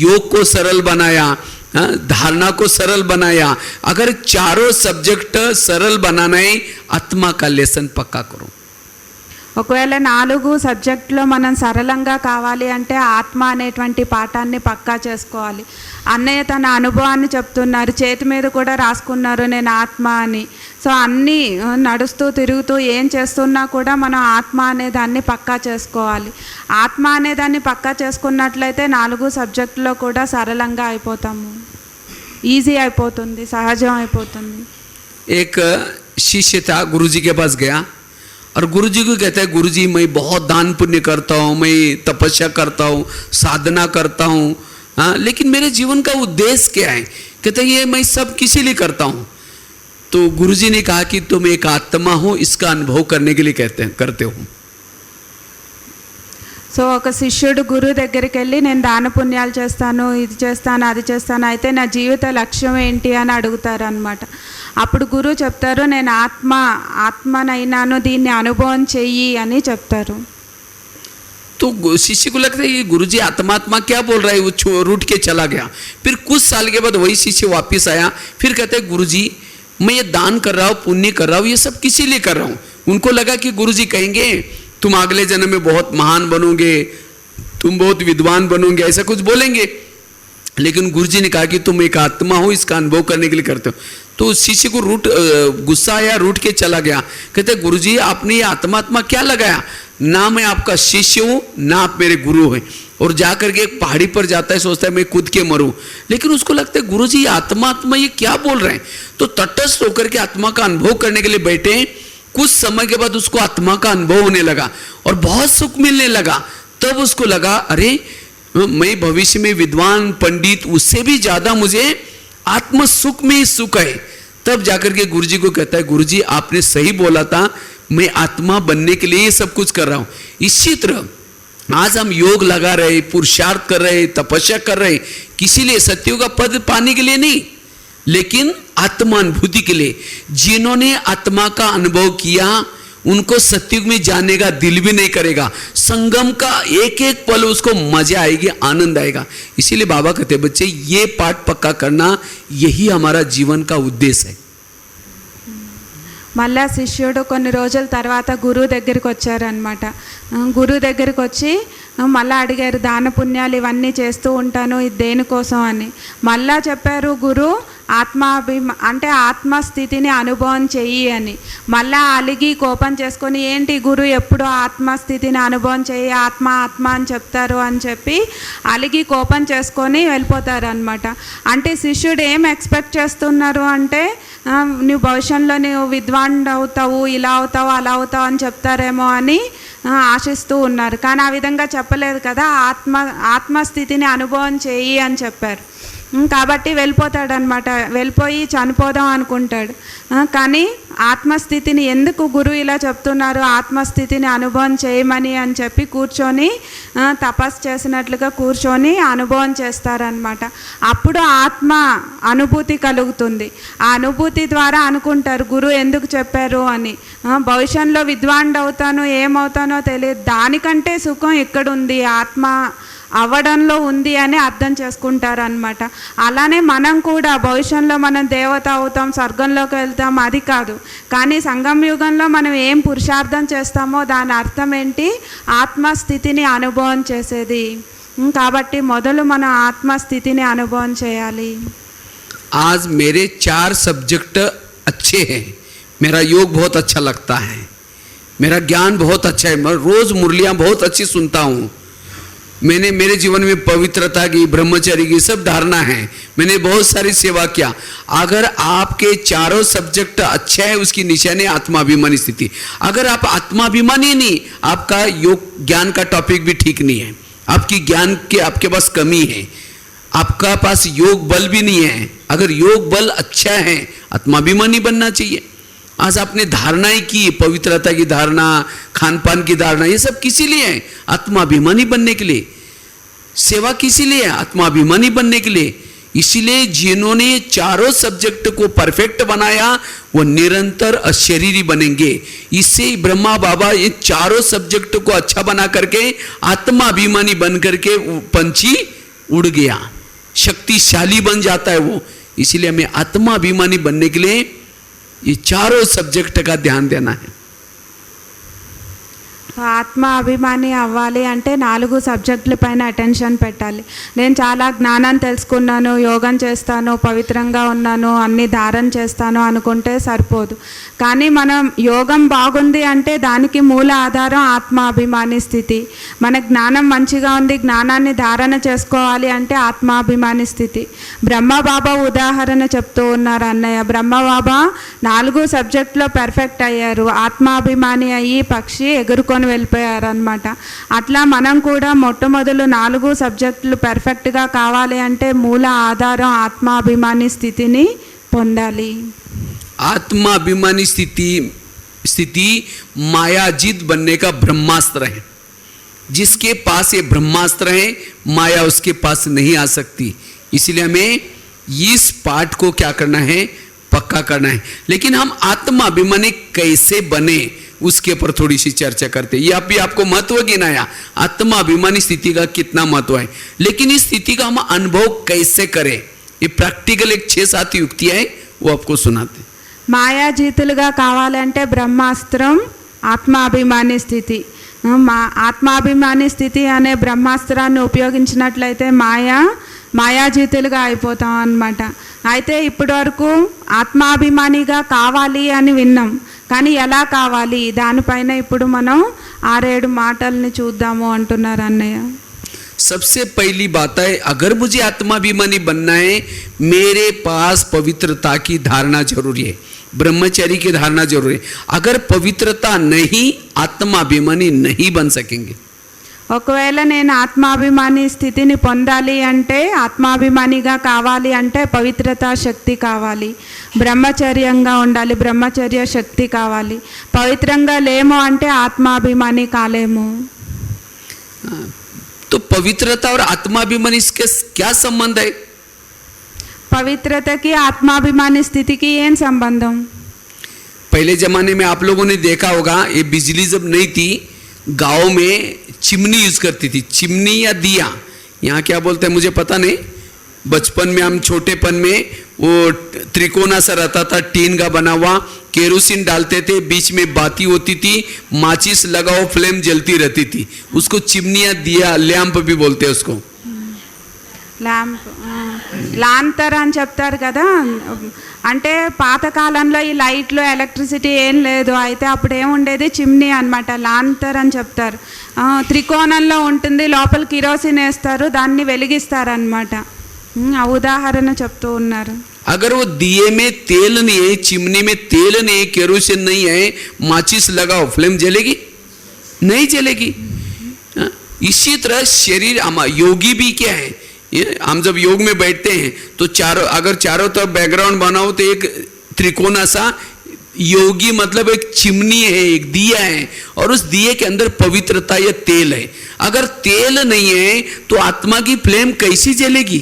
योग को सरल बनाया, धारणा को सरल बनाया. अगर चारों सब्जेक्ट सरल बनाना है, आत्मा का लेसन पक्का करो. ఒకవేళ 4 సబ్జెక్టులో మనం సరళంగా కావాలి అంటే ఆత్మ అనేటువంటి పాఠాన్ని పక్కా చేసుకోవాలి. అన్నయ్య తన అనుభవాన్ని చెప్తున్నారు, చేతి మీద కూడా రాసుకున్నారు నేను ఆత్మ అని. సో అన్నీ నడుస్తూ తిరుగుతూ ఏం చేస్తున్నా కూడా మనం ఆత్మ అనే దాన్ని పక్కా చేసుకోవాలి. ఆత్మ అనే దాన్ని పక్కా చేసుకున్నట్లయితే 4 సబ్జెక్టులో కూడా సరళంగా అయిపోతాము, ఈజీ అయిపోతుంది, సహజం అయిపోతుంది. एक शिष्य था, गुरुजी के पास गया और गुरुजी को कहता है गुरुजी मैं बहुत दान पुण्य करता हूँ, मैं तपस्या करता हूँ, साधना करता हूँ, हाँ, लेकिन मेरे जीवन का उद्देश्य क्या है? कहते हैं ये मैं सब किसी लिए करता हूँ. तो गुरुजी ने कहा कि तुम एक आत्मा हो, इसका अनुभव करने के लिए करते हो. సో ఒక శిష్యుడు గురువు దగ్గరికి వెళ్ళి నేను దాన పుణ్యాలు చేస్తాను, ఇది చేస్తాను, అది చేస్తాను, అయితే నా జీవిత లక్ష్యం ఏంటి అని అడుగుతారు అనమాట. అప్పుడు గురువు చెప్తారు నేను ఆత్మనైనాను, దీన్ని అనుభవం చెయ్యి అని చెప్తారు. तो शिष्य को लगता है ये गुरुजी आत्मात्मा क्या बोल रहा है, वो रूठ के चला गया. फिर कुछ साल के बाद वही शिष्य वापस आया, फिर कहते हैं गुरुजी मैं ये दान कर रहा हूँ, पुण्य कर रहा हूँ, ये सब किसी लिए कर रहा हूँ. उनको लगा कि गुरुजी कहेंगे तुम अगले जन्म में बहुत महान बनोगे, तुम बहुत विद्वान बनोगे, ऐसा कुछ बोलेंगे. लेकिन गुरुजी ने कहा कि तुम एक आत्मा हो, इसका अनुभव करने के लिए करते हो. तो शिष्य को गुस्सा आया, रूठ के चला गया. कहते गुरुजी आपने ये आत्मा क्या लगाया, ना मैं आपका शिष्य हूँ ना आप मेरे गुरु हैं. और जाकर के एक पहाड़ी पर जाता है, सोचता है मैं कूद के मरूं. लेकिन उसको लगता है गुरुजी आत्मा ये क्या बोल रहे हैं. तो तटस्थ होकर के आत्मा का अनुभव करने के लिए बैठे. कुछ समय के बाद उसको आत्मा का अनुभव होने लगा और बहुत सुख मिलने लगा. तब उसको लगा अरे मैं भविष्य में विद्वान पंडित उससे भी ज्यादा मुझे आत्म सुख में ही सुख है. तब जाकर के गुरुजी को कहता है गुरुजी आपने सही बोला था, मैं आत्मा बनने के लिए ये सब कुछ कर रहा हूं. इसी तरह आज हम योग लगा रहे, पुरुषार्थ कर रहे, तपस्या कर रहे, किसी लिए सत्यों का पद पाने के लिए नहीं, लेकिन आत्मानुभूति के लिए. जिन्होंने आत्मा का अनुभव किया उनको सत्युग में जाने का दिल भी नहीं करेगा. संगम का एक एक पल उसको मजा आएगी, आनंद आएगा. इसीलिए बाबा कहते बच्चे ये पाठ पक्का करना, यही हमारा जीवन का उद्देश्य है. మళ్ళా శిష్యుడు కొన్ని రోజుల తర్వాత గురువు దగ్గరికి వచ్చారనమాట. గురువు దగ్గరికి వచ్చి మళ్ళీ అడిగారు దాన పుణ్యాలు ఇవన్నీ చేస్తూ ఉంటాను, ఇది దేనికోసం అని. మళ్ళా చెప్పారు గురు అంటే ఆత్మస్థితిని అనుభవం చెయ్యి అని. మళ్ళా అలిగి కోపం చేసుకొని ఏంటి గురు ఎప్పుడు ఆత్మస్థితిని అనుభవం చెయ్యి, ఆత్మ ఆత్మ అని చెప్తారు అని చెప్పి అలిగి కోపం చేసుకొని వెళ్ళిపోతారు అనమాట. అంటే శిష్యుడు ఏం ఎక్స్పెక్ట్ చేస్తున్నారు అంటే నువ్వు భవిష్యత్తులో నువ్వు విద్వాన్ అవుతావు, ఇలా అవుతావు, అలా అవుతావు అని చెప్తారేమో అని ఆశిస్తూ ఉన్నారు. కానీ ఆ విధంగా చెప్పలేదు కదా, ఆత్మస్థితిని అనుభవం చేయి అని చెప్పారు. కాబట్టి వెళ్ళిపోతాడనమాట. వెళ్ళిపోయి చనిపోదాం అనుకుంటాడు. కానీ ఆత్మస్థితిని ఎందుకు గురువు ఇలా చెప్తున్నారు, ఆత్మస్థితిని అనుభవం చేయమని అని చెప్పి కూర్చొని తపస్సు చేసినట్లుగా కూర్చొని అనుభవం చేస్తారనమాట. అప్పుడు ఆత్మ అనుభూతి కలుగుతుంది. ఆ అనుభూతి ద్వారా అనుకుంటారు గురువు ఎందుకు చెప్పారు అని. భవిష్యత్తులో విద్వాన్ అవుతాను, ఏమవుతానో తెలియదు, దానికంటే సుఖం ఎక్కడుంది, ఆత్మ అవ్వడంలో ఉంది అని అర్థం చేసుకుంటారు అనమాట. అలానే మనం కూడా భవిష్యత్తులో మనం దేవత అవుతాం, స్వర్గంలోకి వెళ్తాం, అది కాదు. కానీ సంగమ యుగంలో మనం ఏం పురుషార్థం చేస్తామో దాని అర్థం ఏంటి, ఆత్మస్థితిని అనుభవం చేసేది. కాబట్టి మొదలు మనం ఆత్మస్థితిని అనుభవం చేయాలి. आज मेरे 4 सब्जेक्ट अच्छे हैं, मेरा योग बहुत अच्छा लगता है, मेरा ज्ञान बहुत अच्छा है, मैं रोज मुरलियां बहुत अच्छी सुनता हूँ, मैंने मेरे जीवन में पवित्रता की, ब्रह्मचर्य की सब धारणा है, मैंने बहुत सारी सेवा किया। अगर आपके चारों सब्जेक्ट अच्छे हैं, उसकी निशानी आत्माभिमानी स्थिति। अगर आप आत्माभिमानी नहीं, आपका योग ज्ञान का टॉपिक भी ठीक नहीं है, आपकी ज्ञान के आपके पास कमी है, आपका पास योग बल भी नहीं है। अगर योग बल अच्छा है, आत्माभिमानी बनना चाहिए। आज आपने धारणाएं की, पवित्रता की धारणा, खान पान की धारणा, ये सब किसी लिए है? आत्माभिमानी बनने के लिए। सेवा किसी लिए है? आत्माभिमानी बनने के लिए। इसीलिए जिन्होंने चारों सब्जेक्ट को परफेक्ट बनाया वो निरंतर अशरीरी बनेंगे। इससे ब्रह्मा बाबा ये चारों सब्जेक्ट को अच्छा बना करके आत्माभिमानी बन करके पंछी उड़ गया, शक्तिशाली बन जाता है वो। इसीलिए हमें आत्माभिमानी बनने के लिए ये चारों सब्जेक्ट का ध्यान देना है। ఆత్మ అభిమాని అవ్వాలి అంటే 4 సబ్జెక్టుల పైన అటెన్షన్ పెట్టాలి. నేను చాలా జ్ఞానాన్ని తెలుసుకున్నాను, యోగం చేస్తాను, పవిత్రంగా ఉన్నాను, అన్ని ధారణ చేస్తాను అనుకుంటే సరిపోదు. కానీ మనం యోగం బాగుంది అంటే దానికి మూల ఆధారం ఆత్మ అభిమాని స్థితి. మన జ్ఞానం మంచిగా ఉంది, జ్ఞానాన్ని ధారణ చేసుకోవాలి అంటే ఆత్మాభిమాని స్థితి. బ్రహ్మబాబా ఉదాహరణ చెప్తూ ఉన్నారు అన్నయ్య. బ్రహ్మబాబా 4 సబ్జెక్టులో పర్ఫెక్ట్ అయ్యారు, ఆత్మాభిమాని అయ్యి పక్షి ఎగురుకొని వెళ్ళిపోయారు అన్నమాట. అట్లా మనం కూడా మొట్టమొదలు 4 సబ్జెక్టులు పర్ఫెక్ట్గా కావాలి అంటే మూల ఆధారం ఆత్మాభిమాని స్థితిని పొందాలి. आत्माभिमानी स्थिति मायाजीत बनने का ब्रह्मास्त्र है। जिसके पास ये ब्रह्मास्त्र है, माया उसके पास नहीं आ सकती। इसलिए हमें इस पाठ को क्या करना है? पक्का करना है। लेकिन हम आत्माभिमानी कैसे बने उसके ऊपर थोड़ी सी चर्चा करते हैं। ये अभी आपको महत्व गिनाया, आत्माभिमानी स्थिति का कितना महत्व है, लेकिन इस स्थिति का हम अनुभव कैसे करें, ये प्रैक्टिकल एक 6-7 युक्तियां है, वो आपको सुनाते। మాయాజీతులుగా కావాలంటే బ్రహ్మాస్త్రం ఆత్మాభిమాని స్థితి. ఆత్మాభిమాని స్థితి అనే బ్రహ్మాస్త్రాన్ని ఉపయోగించినట్లయితే మాయాజీతులుగా అయిపోతాం అన్నమాట. అయితే ఇప్పటి వరకు ఆత్మాభిమానిగా కావాలి అని విన్నాం, కానీ ఎలా కావాలి దానిపైన ఇప్పుడు మనం 6-7 మాటల్ని చూద్దాము అంటున్నారు అన్నయ్య. सबसे पहली बात है, अगर मुझे आत्माभिमानी बनना है, मेरे पास पवित्रता की धारणा जरूरी है, ब्रह्मचर्य की धारणा जरूरी है। अगर पवित्रता नहीं, आत्माभिमानी नहीं बन सकेंगे। ఒకవేళ నేను ఆత్మాభిమాని స్థితిని పొందాలి అంటే, ఆత్మాభిమానిగా కావాలి అంటే పవిత్రత శక్తి కావాలి, బ్రహ్మచర్యంగా ఉండాలి, బ్రహ్మచర్య శక్తి కావాలి. పవిత్రంగా లేము అంటే ఆత్మాభిమాని కాలేము. तो पवित्रता और आत्माभिमानी इसके क्या संबंध है? పవిత్రతకి ఆత్మాభిమాని స్థితికి ఏం సంబంధం? पहले जमाने में आप लोगों ने देखा होगा, ये बिजली जब नहीं थी, गांव में चिमनी यूज करती थी, चिमनी या दिया, यहाँ क्या बोलते हैं मुझे पता नहीं। बचपन में हम छोटेपन में वो त्रिकोणा सा रहता था, टीन का बना हुआ, केरोसिन डालते थे, बीच में बाती होती थी, माचिस लगाओ, फ्लेम जलती रहती थी, उसको चिमनी या दिया, लैंप भी बोलते हैं उसको। ల్యాంప్, లాంతర్ అని చెప్తారు కదా. అంటే పాతకాలంలో ఈ లైట్లు, ఎలక్ట్రిసిటీ ఏం లేదు, అయితే అప్పుడు ఏముండేది చిమ్నీ అనమాట, లాంతర్ అని చెప్తారు. త్రికోణంలో ఉంటుంది, లోపల కిరోసిన్ వేస్తారు, దాన్ని వెలిగిస్తారనమాట. ఆ ఉదాహరణ చెప్తూ ఉన్నారు. अगर वो दिए में तेल नहीं है, चिमनी में तेल नहीं है, केरोसिन नहीं है, माचिस लगाओ, फ्लेम जलेगी? नहीं जलेगी। इसी तरह शरीर, योगी भी क्या है, हम जब योग में बैठते हैं तो अगर चारों तरफ बैकग्राउंड बनाओ तो एक त्रिकोणा सा योगी मतलब एक चिमनी है, एक दिया है, और उस दिए के अंदर पवित्रता या तेल है। अगर तेल नहीं है तो आत्मा की फ्लेम कैसी जलेगी?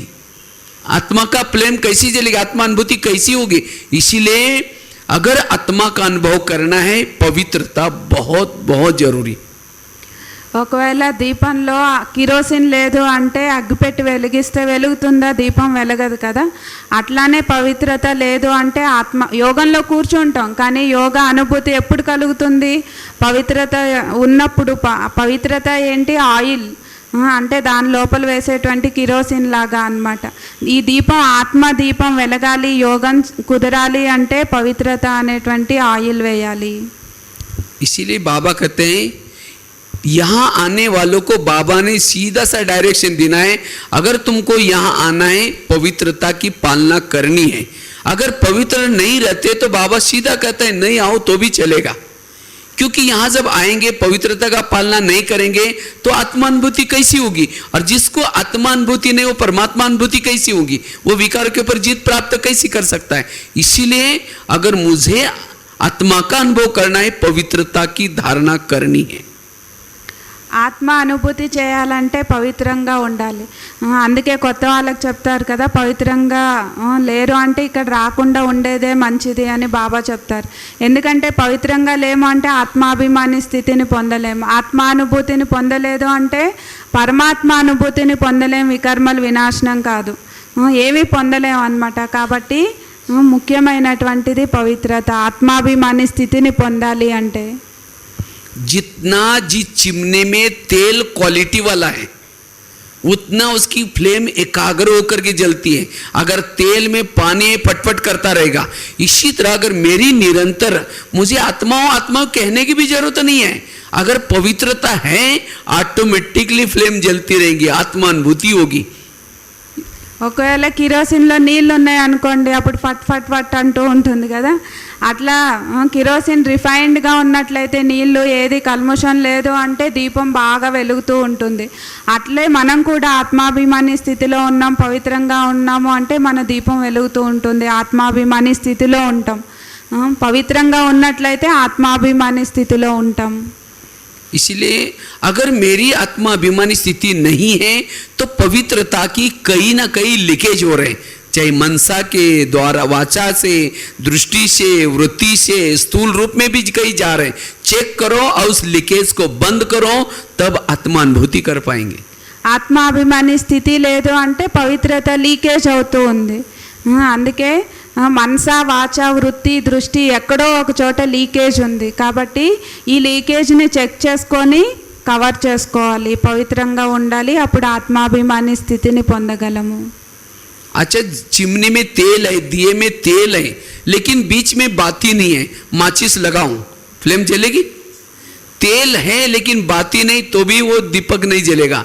आत्मा का फ्लेम कैसी जलेगी? आत्मा अनुभूति कैसी होगी? इसीलिए अगर आत्मा का अनुभव करना है, पवित्रता बहुत बहुत जरूरी। ఒకవేళ దీపంలో కిరోసిన్ లేదు అంటే అగ్గిపెట్టి వెలిగిస్తే వెలుగుతుందా? దీపం వెలగదు కదా. అట్లానే పవిత్రత లేదు అంటే యోగంలో కూర్చుంటాం, కానీ యోగ అనుభూతి ఎప్పుడు కలుగుతుంది? పవిత్రత ఉన్నప్పుడు. పవిత్రత ఏంటి? ఆయిల్, అంటే దాని లోపల వేసేటువంటి కిరోసిన్ లాగా అన్నమాట. ఈ దీపం, ఆత్మ దీపం వెలగాలి, యోగం కుదరాలి అంటే పవిత్రత అనేటువంటి ఆయిల్ వేయాలి. इसीलिए बाबा कहते हैं यहाँ आने वालों को बाबा ने सीधा सा डायरेक्शन देना है। अगर तुमको यहाँ आना है पवित्रता की पालना करनी है। अगर पवित्र नहीं रहते तो बाबा सीधा कहते हैं नहीं आओ तो भी चलेगा, क्योंकि यहाँ जब आएंगे पवित्रता का पालना नहीं करेंगे तो आत्मानुभूति कैसी होगी, और जिसको आत्मानुभूति नहीं वो परमात्मा अनुभूति कैसी होगी, वो विकार के ऊपर जीत प्राप्त कैसी कर सकता है। इसीलिए अगर मुझे आत्मा का अनुभव करना है पवित्रता की धारणा करनी है। ఆత్మ అనుభూతి చేయాలంటే పవిత్రంగా ఉండాలి. అందుకే కొత్త వాళ్ళకి చెప్తారు కదా, పవిత్రంగా లేరు అంటే ఇక్కడ రాకుండా ఉండేదే మంచిది అని బాబా చెప్తారు. ఎందుకంటే పవిత్రంగా లేము అంటే ఆత్మాభిమాని స్థితిని పొందలేము. ఆత్మానుభూతిని పొందలేదు అంటే పరమాత్మ అనుభూతిని పొందలేము. వికర్మలు వినాశనం కాదు, ఏమీ పొందలేము అన్నమాట. కాబట్టి ముఖ్యమైనటువంటిది పవిత్రత. ఆత్మాభిమాని స్థితిని పొందాలి అంటే जितना जिस चिमने में तेल क्वालिटी वाला है उतना उसकी फ्लेम एकाग्र होकर के जलती है। अगर तेल में पानी फटफट करता रहेगा, इसी तरह अगर मेरी निरंतर मुझे आत्मा कहने की भी जरूरत नहीं है, अगर पवित्रता है ऑटोमेटिकली फ्लेम जलती रहेगी, आत्मा अनुभूति होगी। ఒకవేళ కిరోసిన్లో నీళ్ళు ఉన్నాయి అనుకోండి, అప్పుడు ఫట్ ఫట్ ఫట్ అంటూ ఉంటుంది కదా. అట్లా కిరోసిన్ రిఫైన్డ్గా ఉన్నట్లయితే నీళ్ళు ఏది కల్ముషం లేదు అంటే దీపం బాగా వెలుగుతూ ఉంటుంది. అట్లే మనం కూడా ఆత్మాభిమాని స్థితిలో ఉన్నాం, పవిత్రంగా ఉన్నాము అంటే మన దీపం వెలుగుతూ ఉంటుంది. ఆత్మాభిమాని స్థితిలో ఉంటాం. పవిత్రంగా ఉన్నట్లయితే ఆత్మాభిమాని స్థితిలో ఉంటాం. इसलिए अगर मेरी आत्मा अभिमानी स्थिति नहीं है तो पवित्रता की कहीं ना कहीं लीकेज हो रहे, चाहे मनसा के द्वारा, वाचा से, दृष्टि से, वृत्ति से, स्थूल रूप में भी कहीं जा रहे। चेक करो और उस लीकेज को बंद करो, तब आत्मा अनुभूति कर पाएंगे। ఆత్మాభిమాని స్థితి లేదు అంటే పవిత్రత లీకేజ్ అవుతూ ఉంది. అందుకే మనస, వాచ, వృత్తి, దృష్టి ఎక్కడో ఒక చోట లీకేజ్ ఉంది. కాబట్టి ఈ లీకేజ్ని చెక్ చేసుకొని కవర్ చేసుకోవాలి, పవిత్రంగా ఉండాలి. అప్పుడు ఆత్మాభిమాని స్థితిని పొందగలము. अच्छा, चिमनी में तेल है, दिए में तेल है, लेकिन बीच में बाती नहीं है, माचिस लगाऊं फ्लेम जलेगी? तेल है लेकिन बाती नहीं तो भी वो दीपक नहीं जलेगा।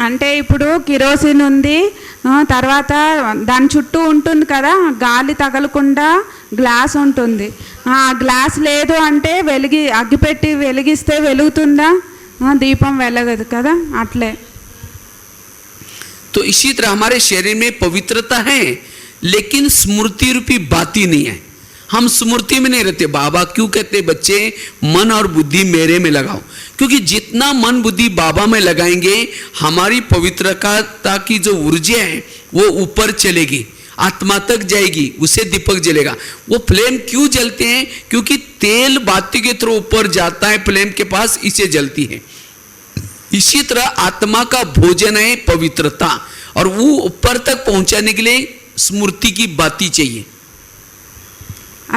అంటే ఇప్పుడు కిరోసిన్ ఉంది, తర్వాత దాని చుట్టూ ఉంటుంది కదా, గాలి తగలకుండా గ్లాస్ ఉంటుంది. ఆ గ్లాస్ లేదు అంటే అగ్గిపెట్టి వెలిగిస్తే వెలుగుతుందా? దీపం వెలగదు కదా. అట్లే तो इसी तरह हमारे शरीर में पवित्रता है लेकिन स्मृति रूपी बाती नहीं है, हम स्मृति में नहीं रहते। बाबा क्यों कहते बच्चे मन और बुद्धि मेरे में लगाओ, क्योंकि जितना मन बुद्धि बाबा में लगाएंगे हमारी पवित्रता की जो ऊर्जा है वो ऊपर चलेगी, आत्मा तक जाएगी, उसे दीपक जलेगा। वो फ्लेम क्यों जलते हैं? क्योंकि तेल बाती के थ्रू ऊपर जाता है फ्लेम के पास, इसे जलती है। इसी तरह आत्मा का भोजन है पवित्रता, और वो ऊपर तक पहुंचाने के लिए स्मृति की बाती चाहिए।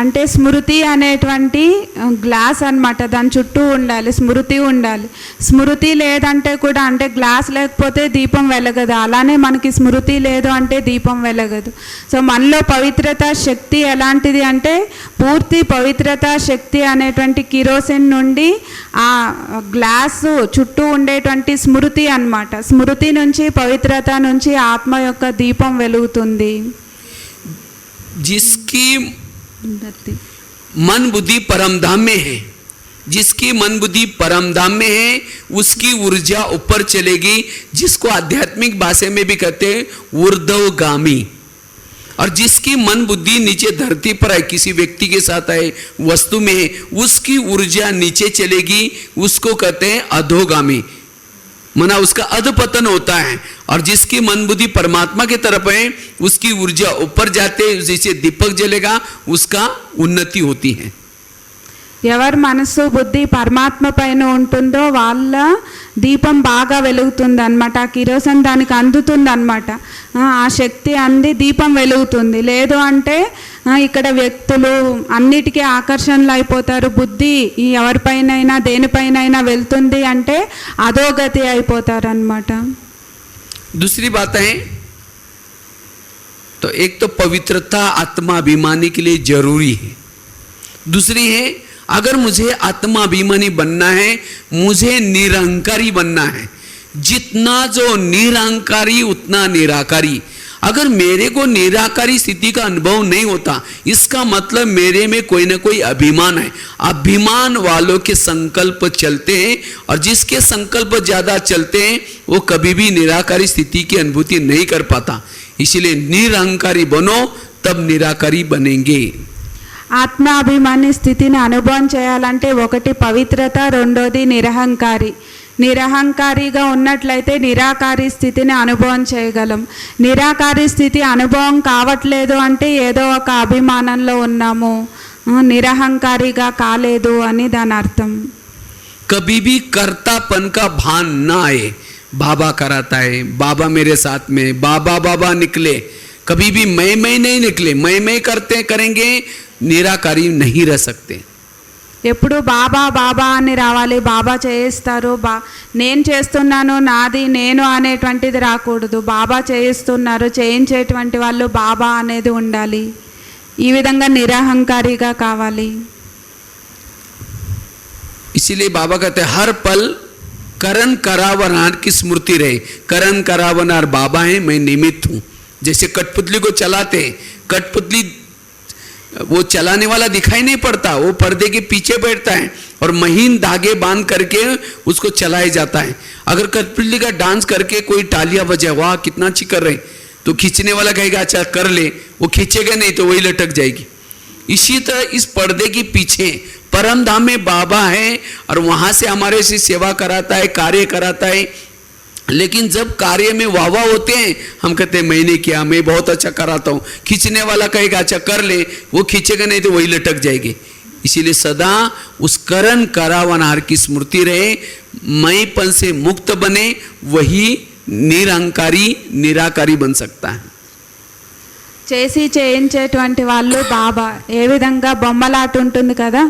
అంటే స్మృతి అనేటువంటి గ్లాస్ అన్నమాట, దాని చుట్టూ ఉండాలి, స్మృతి ఉండాలి. స్మృతి లేదంటే కూడా, అంటే గ్లాస్ లేకపోతే దీపం వెలగదు, అలానే మనకి స్మృతి లేదు అంటే దీపం వెలగదు. సో మనలో పవిత్రత శక్తి ఎలాంటిది అంటే పూర్తి పవిత్రత శక్తి అనేటువంటి కిరోసిన్ నుండి ఆ గ్లాసు చుట్టూ ఉండేటువంటి స్మృతి అన్నమాట. స్మృతి నుంచి, పవిత్రత నుంచి ఆత్మ యొక్క దీపం వెలుగుతుంది. जिसकी मन बुद्धि परम धाम में है, जिसकी मन बुद्धि परम धाम में है उसकी ऊर्जा ऊपर चलेगी, जिसको आध्यात्मिक भाषा में भी कहते हैं ऊर्ध्वगामी। और जिसकी मन बुद्धि नीचे धरती पर है, किसी व्यक्ति के साथ है, वस्तु में है, उसकी ऊर्जा नीचे चलेगी, उसको कहते हैं अधोगामी, मना उसका अधपतन होता है। और जिसकी मन बुद्धि परमात्मा की तरफ है उसकी ऊर्जा ऊपर जाते, जैसे दीपक जलेगा, उसका उन्नति होती है। ఎవరి మనసు బుద్ధి పరమాత్మ పైన ఉంటుందో వాళ్ళ దీపం బాగా వెలుగుతుంది అన్నమాట. ఆ కిరోసిన్ దానికి అందుతుంది అన్నమాట, ఆ శక్తి అంది దీపం వెలుగుతుంది. లేదు అంటే ఇక్కడ వ్యక్తులు అన్నిటికీ ఆకర్షణలు అయిపోతారు. బుద్ధి ఎవరిపైనైనా దేనిపైనైనా వెళ్తుంది అంటే అధోగతి అయిపోతారు అన్నమాట. दूसरी बात है, तो एक तो पवित्रता आत्मा अभिमानी के लिए जरूरी है। दूसरी है, अगर मुझे आत्माभिमानी बनना है, मुझे निरंकारी बनना है। जितना जो निरंकारी उतना निराकारी। अगर मेरे को निराकारी स्थिति का अनुभव नहीं होता, इसका मतलब मेरे में कोई ना कोई अभिमान है। अभिमान वालों के संकल्प चलते हैं, और जिसके संकल्प ज्यादा चलते हैं वो कभी भी निराकारी स्थिति की अनुभूति नहीं कर पाता। इसलिए निरंकारी बनो, तब निराकारी बनेंगे। ఆత్మ అభిమాని స్థితిని అనుభవం చేయాలంటే ఒకటి పవిత్రత, రెండోది నిరహంకారి. నిరహంకారిగా ఉన్నట్లయితే నిరాకారి స్థితిని అనుభవం చేయగలం. నిరాకారి స్థితి అనుభవం కావట్లేదు అంటే ఏదో ఒక అభిమానంలో ఉన్నాము, నిరహంకారిగా కాలేదు అని దాని అర్థం. कभी भी कर्तापन का भान ना आए। बाबा कराता है, बाबा मेरे साथ में, बाबा बाबा निकले, कभी भी मैं नहीं निकले। मैं करते करेंगे, निराकारी नहीं रह सकते। ఎప్పుడు బాబా బాబా అని రావాలి, బాబా చేయిస్తారు, నేను చేస్తున్నాను, నాది నేను అనేటువంటిది రాకూడదు. బాబా చేయిస్తున్నారు, చేయించేటువంటి వాళ్ళు బాబా అనేది ఉండాలి. ఈ విధంగా నిరహంకారిగా కావాలి. इसीलिए बाबा कहते हैं हर पल करण करावनार की स्मृति रहे। करण करावनार बाबा है, मैं निमित्त हूं। जैसे कठपुतली को चलाते, कठपुतली वो चलाने वाला दिखाई नहीं पड़ता, वो पर्दे के पीछे बैठता है और महीन धागे बांध करके उसको चलाया जाता है। अगर कठपुतली का डांस करके कोई तालियां बजाए, वाह कितना अच्छी कर रहे, तो खींचने वाला कहेगा अच्छा कर ले, वो खींचेगा नहीं तो वही लटक जाएगी। इसी तरह इस पर्दे के पीछे परम धाम में बाबा है, और वहां से हमारे से सेवा कराता है, कार्य कराता है। लेकिन जब कार्य में वाह होते हैं, हम कहते हैं मैंने किया, मैं बहुत अच्छा कराता हूँ। खींचने वाला कहेगा अच्छा कर ले, वो खींचेगा नहीं तो वही लटक जाएगी। इसीलिए सदा उस करण करावनार की स्मृति रहे, मैंपन से मुक्त बने, वही निरंकारी निराकारी बन सकता है। చేసి చేయించేటువంటి వాళ్ళు బాబా. ఏ విధంగా బొమ్మలాట ఉంటుంది కదా,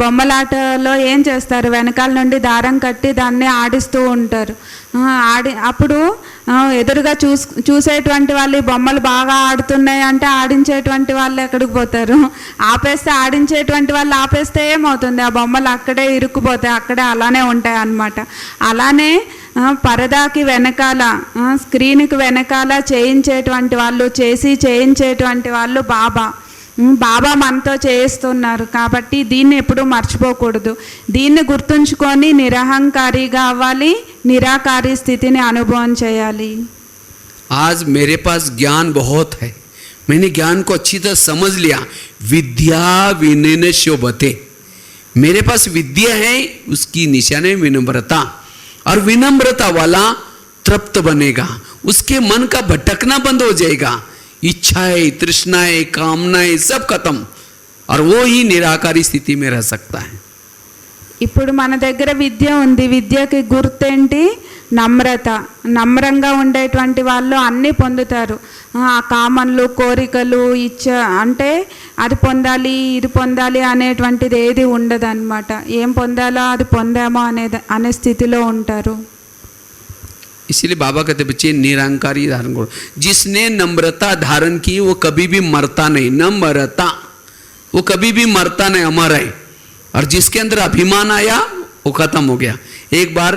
బొమ్మలాటలో ఏం చేస్తారు, వెనకాల నుండి దారం కట్టి దాన్ని ఆడిస్తూ ఉంటారు. అప్పుడు ఎదురుగా చూసేటువంటి వాళ్ళు ఈ బొమ్మలు బాగా ఆడుతున్నాయి అంటే ఆడించేటువంటి వాళ్ళు ఎక్కడికి పోతారు, ఆపేస్తే ఆడించేటువంటి వాళ్ళు ఆపేస్తే ఏమవుతుంది, ఆ బొమ్మలు అక్కడే ఇరుక్కుపోతాయి, అక్కడే అలానే ఉంటాయి అన్నమాట. అలానే పరదాకి వెనకాల, స్క్రీన్కి వెనకాల చేయించేటువంటి వాళ్ళు, చేయించేటువంటి వాళ్ళు బాబా. బాబా మనతో చేయిస్తున్నారు కాబట్టి దీన్ని ఎప్పుడూ మర్చిపోకూడదు. దీన్ని గుర్తుంచుకొని నిరహంకారిగా అవ్వాలి, నిరాకారి స్థితిని అనుభవం చేయాలి. आज मेरे पास ज्ञान बहुत है, मैंने ज्ञान को अच्छी तरह समझ लिया। विद्या विनय शोभते, मेरे पास विद्या है, उसकी निशान है विनम्रता, और विनम्रता वाला तृप्त बनेगा, उसके मन का भटकना बंद हो जाएगा, इच्छाएं तृष्णाएं कामनाएं सब खत्म, और वो ही निराकारी स्थिति में रह सकता है. ఇప్పుడు మన దగ్గర విద్య ఉంది, విద్యకి గుర్తేంటి, నమ్రత. నమ్రంగా ఉండేటువంటి వాళ్ళు అన్నీ పొందుతారు. ఆ కామన్లు కోరికలు ఇచ్చ అంటే అది పొందాలి ఇది పొందాలి అనేటువంటిది ఏది ఉండదు అన్నమాట. ఏం పొందాలో అది పొందామో అనే స్థితిలో ఉంటారు. इसलिए बाबा कहते बच्चे निरंकारी धारण करो। जिसने नम्रता धारण की वो कभी भी मरता नहीं। नम्रता वो कभी भी मरता नहीं, अमर है। और जिसके अंदर अभिमान आया वो खत्म हो गया। एक बार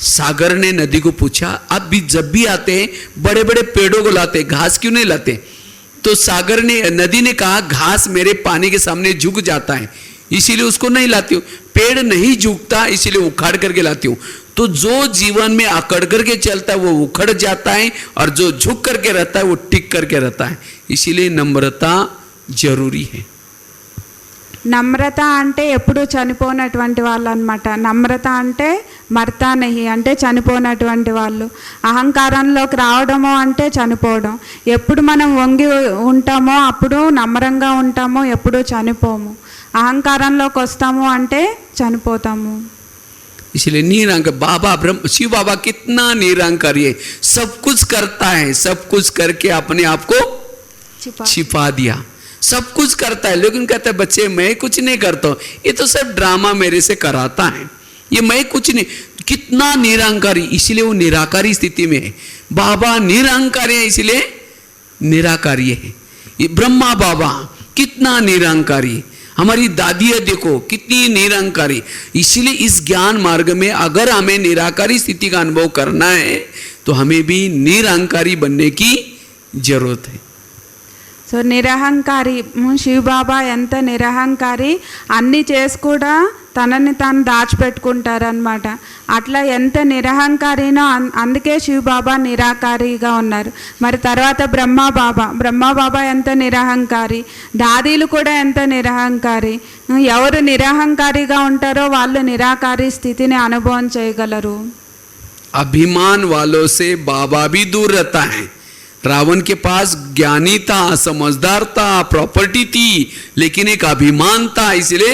सागर ने नदी को पूछा, आप भी जब भी आते हैं बड़े बड़े पेड़ों को लाते, घास क्यों नहीं लाते? तो सागर ने, नदी ने कहा घास मेरे पानी के सामने झुक जाता है, इसीलिए उसको नहीं लाती हूँ। पेड़ नहीं झुकता इसीलिए उखाड़ करके लाती हूँ। तो जो जीवन में अकड़ करके चलता है वो उखड़ जाता है, और जो झुक करके रहता है वो टिक करके रहता है। इसीलिए नम्रता जरूरी है. నమ్రత అంటే ఎప్పుడు చనిపోనటువంటి వాళ్ళు అన్నమాట. నమ్రత అంటే మర్తా నహి అంటే చనిపోనటువంటి వాళ్ళు. అహంకారంలోకి రావడము అంటే చనిపోవడం. ఎప్పుడు మనం వంగి ఉంటామో అప్పుడు నమ్రంగా ఉంటామో, ఎప్పుడు చనిపోము. అహంకారంలోకి వస్తాము అంటే చనిపోతాము. इसलिए निरंकार बाबा ब्रह्म शिव बाबा कितना निरंकारी है, सब कुछ करता है, सब कुछ करके अपने आप को छिपा दिया। सब कुछ करता है लेकिन कहता है बच्चे मैं कुछ नहीं करता हूं, ये तो सब ड्रामा मेरे से कराता है, ये मैं कुछ नहीं। कितना निरंकारी, इसलिए वो निराकारी स्थिति में है। बाबा निरंकारी है इसलिए निराकारी है। ये ब्रह्मा बाबा कितना निरंकारी, हमारी दादियाँ देखो कितनी निरंकारी। इसीलिए इस ज्ञान मार्ग में अगर हमें निराकारी स्थिति का अनुभव करना है तो हमें भी निरंकारी बनने की जरूरत है। సో నిరహంకారి శివబాబా ఎంత నిరహంకారి, అన్నీ చేసి కూడా తనని తాను దాచిపెట్టుకుంటారనమాట. అట్లా ఎంత నిరహంకారినో అందుకే శివబాబా నిరాకారిగా ఉన్నారు. మరి తర్వాత బ్రహ్మబాబా ఎంత నిరహంకారి, దాదీలు కూడా ఎంత నిరహంకారి. ఎవరు నిరహంకారిగా ఉంటారో వాళ్ళు నిరాకారి స్థితిని అనుభవం చేయగలరు. अभिमान वालों से बाबा भी दूर रहता है। रावण के पास ज्ञानी था, समझदार था, प्रॉपर्टी थी, लेकिन एक अभिमान था, इसलिए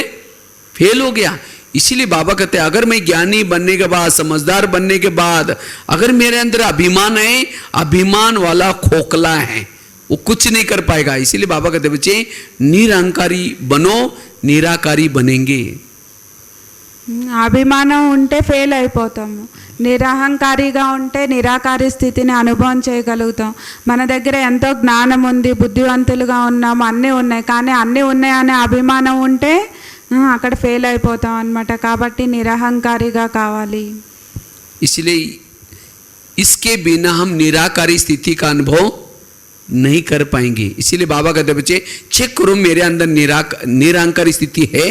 फेल हो गया। इसीलिए बाबा कहते हैं अगर मैं ज्ञानी बनने के बाद, समझदार बनने के बाद अगर मेरे अंदर अभिमान है, अभिमान वाला खोखला है, वो कुछ नहीं कर पाएगा। इसीलिए बाबा कहते बच्चे निरहंकारी बनो, निराकारी बनेंगे। అభిమానం ఉంటే ఫెయిల్ అయిపోతాము, నిరహంకారిగా ఉంటే నిరాకారి స్థితిని అనుభవం చేయగలుగుతాం. మన దగ్గర ఎంతో జ్ఞానం ఉంది, బుద్ధివంతులుగా ఉన్నాము, అన్నీ ఉన్నాయి, కానీ అన్నీ ఉన్నాయనే అభిమానం ఉంటే అక్కడ ఫెయిల్ అయిపోతాం అన్నమాట. కాబట్టి నిరహంకారిగా కావాలి. इसलिए इसके बिना हम निराकारी स्थिति का अनुभव नहीं कर पाएंगे। इसीलिए बाबा कहते बच्चे चेक करो मेरे अंदर निरहंकारी स्थिति है।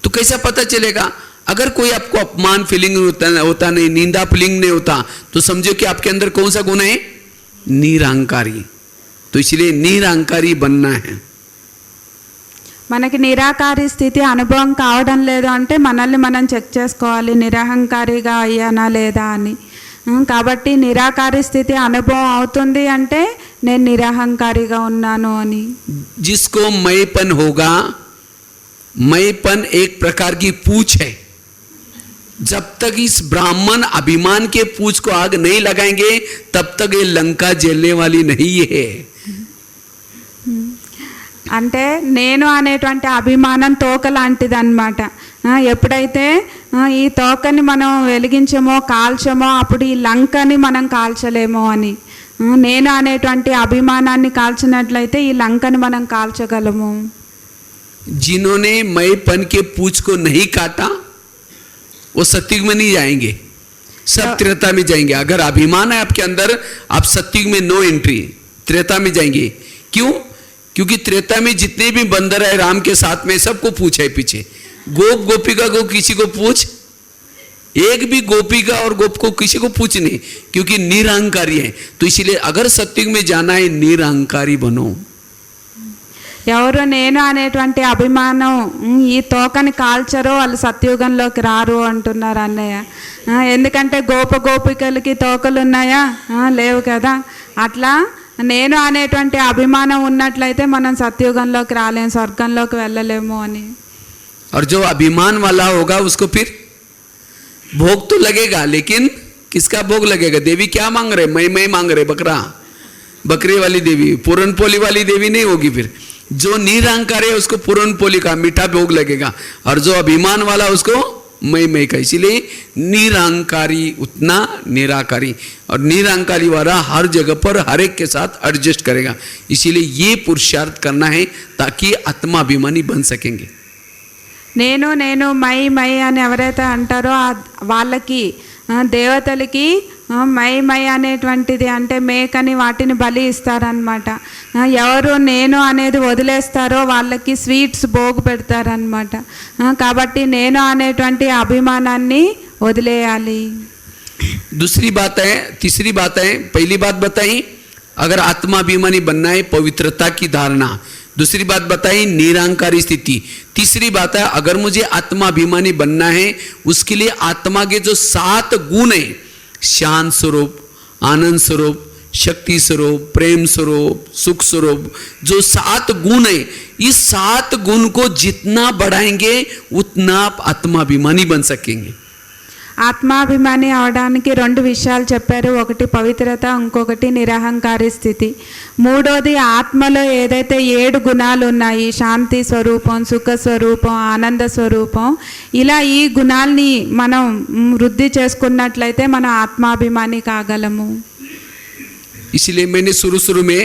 तो कैसा पता चलेगा? अगर कोई आपको अपमान फीलिंग होता नहीं, निंदा फीलिंग नहीं होता, तो समझो कि आपके अंदर कौन सा गुण है? निरहंकारी। तो इसलिए निरहंकारी बनना है। మనకి నిరాకారి స్థితి అనుభవం కావడం లేదు అంటే మనల్ని మనం చెక్ చేసుకోవాలి, నిరహంకారిగా అయ్యానా లేదా అని. కాబట్టి నిరాకారి స్థితి అనుభవం అవుతుంది అంటే నేను నిరహంకారిగా ఉన్నాను అని. जिसको मैपन होगा, मैपन एक प्रकार की पूछ है। जब तक इस ब्राह्मण अभिमान के पूछ को आग नहीं लगाएंगे तब तक ये लंका जलने वाली नहीं है। అంటే నేను అనేటువంటి అభిమానం తోక లాంటిది అన్నమాట. ఎప్పుడైతే ఈ తోకని మనం వెలిగించమో కాల్చమో అప్పుడు ఈ లంకని మనం కాల్చలేమో అని. నేను అనేటువంటి అభిమానాన్ని కాల్చినట్లయితే ఈ లంకని మనం కాల్చగలము. जिन्होंने मैपन के पूछ को नहीं काटा वो सत्युग में नहीं जाएंगे, सब त्रेता में जाएंगे। अगर अभिमान है आपके अंदर, आप सत्युग में नो एंट्री, त्रेता में जाएंगे। क्यों? क्योंकि त्रेता में जितने भी बंदर है राम के साथ में सबको पूछ है पीछे। गोप गोपिका को किसी को पूछ, एक भी गोपिका और गोप को किसी को पूछ नहीं, क्योंकि निरहंकारी है। तो इसीलिए अगर सत्युग में जाना है निरहंकारी बनो। ఎవరు నేను అనేటువంటి అభిమానం ఈ తోకని కాల్చరో వాళ్ళు సత్యుగంలోకి రారు అంటున్నారు అన్నయ్య. ఎందుకంటే గోపికలకి తోకలు ఉన్నాయా? లేవు కదా. అట్లా నేను అనేటువంటి అభిమానం ఉన్నట్లయితే మనం సత్యుగంలోకి రాలేము, స్వర్గంలోకి వెళ్ళలేము అని. और जो अभिमान वाला होगा उसको फिर भोग तो लगेगा, लेकिन किसका भोग लगेगा? देवी क्या मांग रहे? मैं मांग रहे बकरा, बकरी वाली देवी, पूरनपोली वाली देवी नहीं होगी। फिर जो निरहंकार है उसको पूरनपोली का मीठा भोग लगेगा, और जो अभिमान वाला उसको मैं का। इसीलिए निरहंकारी उतना निराकारी, और निरहंकारी वाला हर जगह पर हर एक के साथ एडजस्ट करेगा। इसीलिए ये पुरुषार्थ करना है ताकि आत्माभिमानी बन सकेंगे। నేను నేను మై అని ఎవరైతే అంటారో వాళ్ళకి దేవతలకి మై అనేటువంటిది అంటే మేకని వాటిని బలి ఇస్తారనమాట. ఎవరు నేను అనేది వదిలేస్తారో వాళ్ళకి స్వీట్స్ భోగు పెడతారనమాట. కాబట్టి నేను అనేటువంటి అభిమానాన్ని వదిలేయాలి. दूसरी बात है, तीसरी बात है, पहली बात बताई अगर आत्माभिमानी बनना है पवित्रता की धारणा, दूसरी बात बताई निरहंकारी स्थिति, तीसरी बात है अगर मुझे आत्माभिमानी बनना है उसके लिए आत्मा के जो 7 गुण है, शांत स्वरूप, आनंद स्वरूप, शक्ति स्वरूप, प्रेम स्वरूप, सुख स्वरूप, जो 7 गुण है, इस 7 गुण को जितना बढ़ाएंगे उतना आप आत्माभिमानी बन सकेंगे। ఆత్మాభిమాని అవడానికి 2 విషయాలు చెప్పారు. ఒకటి పవిత్రత, ఇంకొకటి నిరహంకారి స్థితి. మూడోది ఆత్మలో ఏదైతే 7 గుణాలు ఉన్నాయి, శాంతి స్వరూపం, సుఖ స్వరూపం, ఆనంద స్వరూపం, ఇలా ఈ గుణాల్ని మనం వృద్ధి చేసుకున్నట్లయితే మనం ఆత్మాభిమాని కాగలము. इसलिए मैंने शुरू में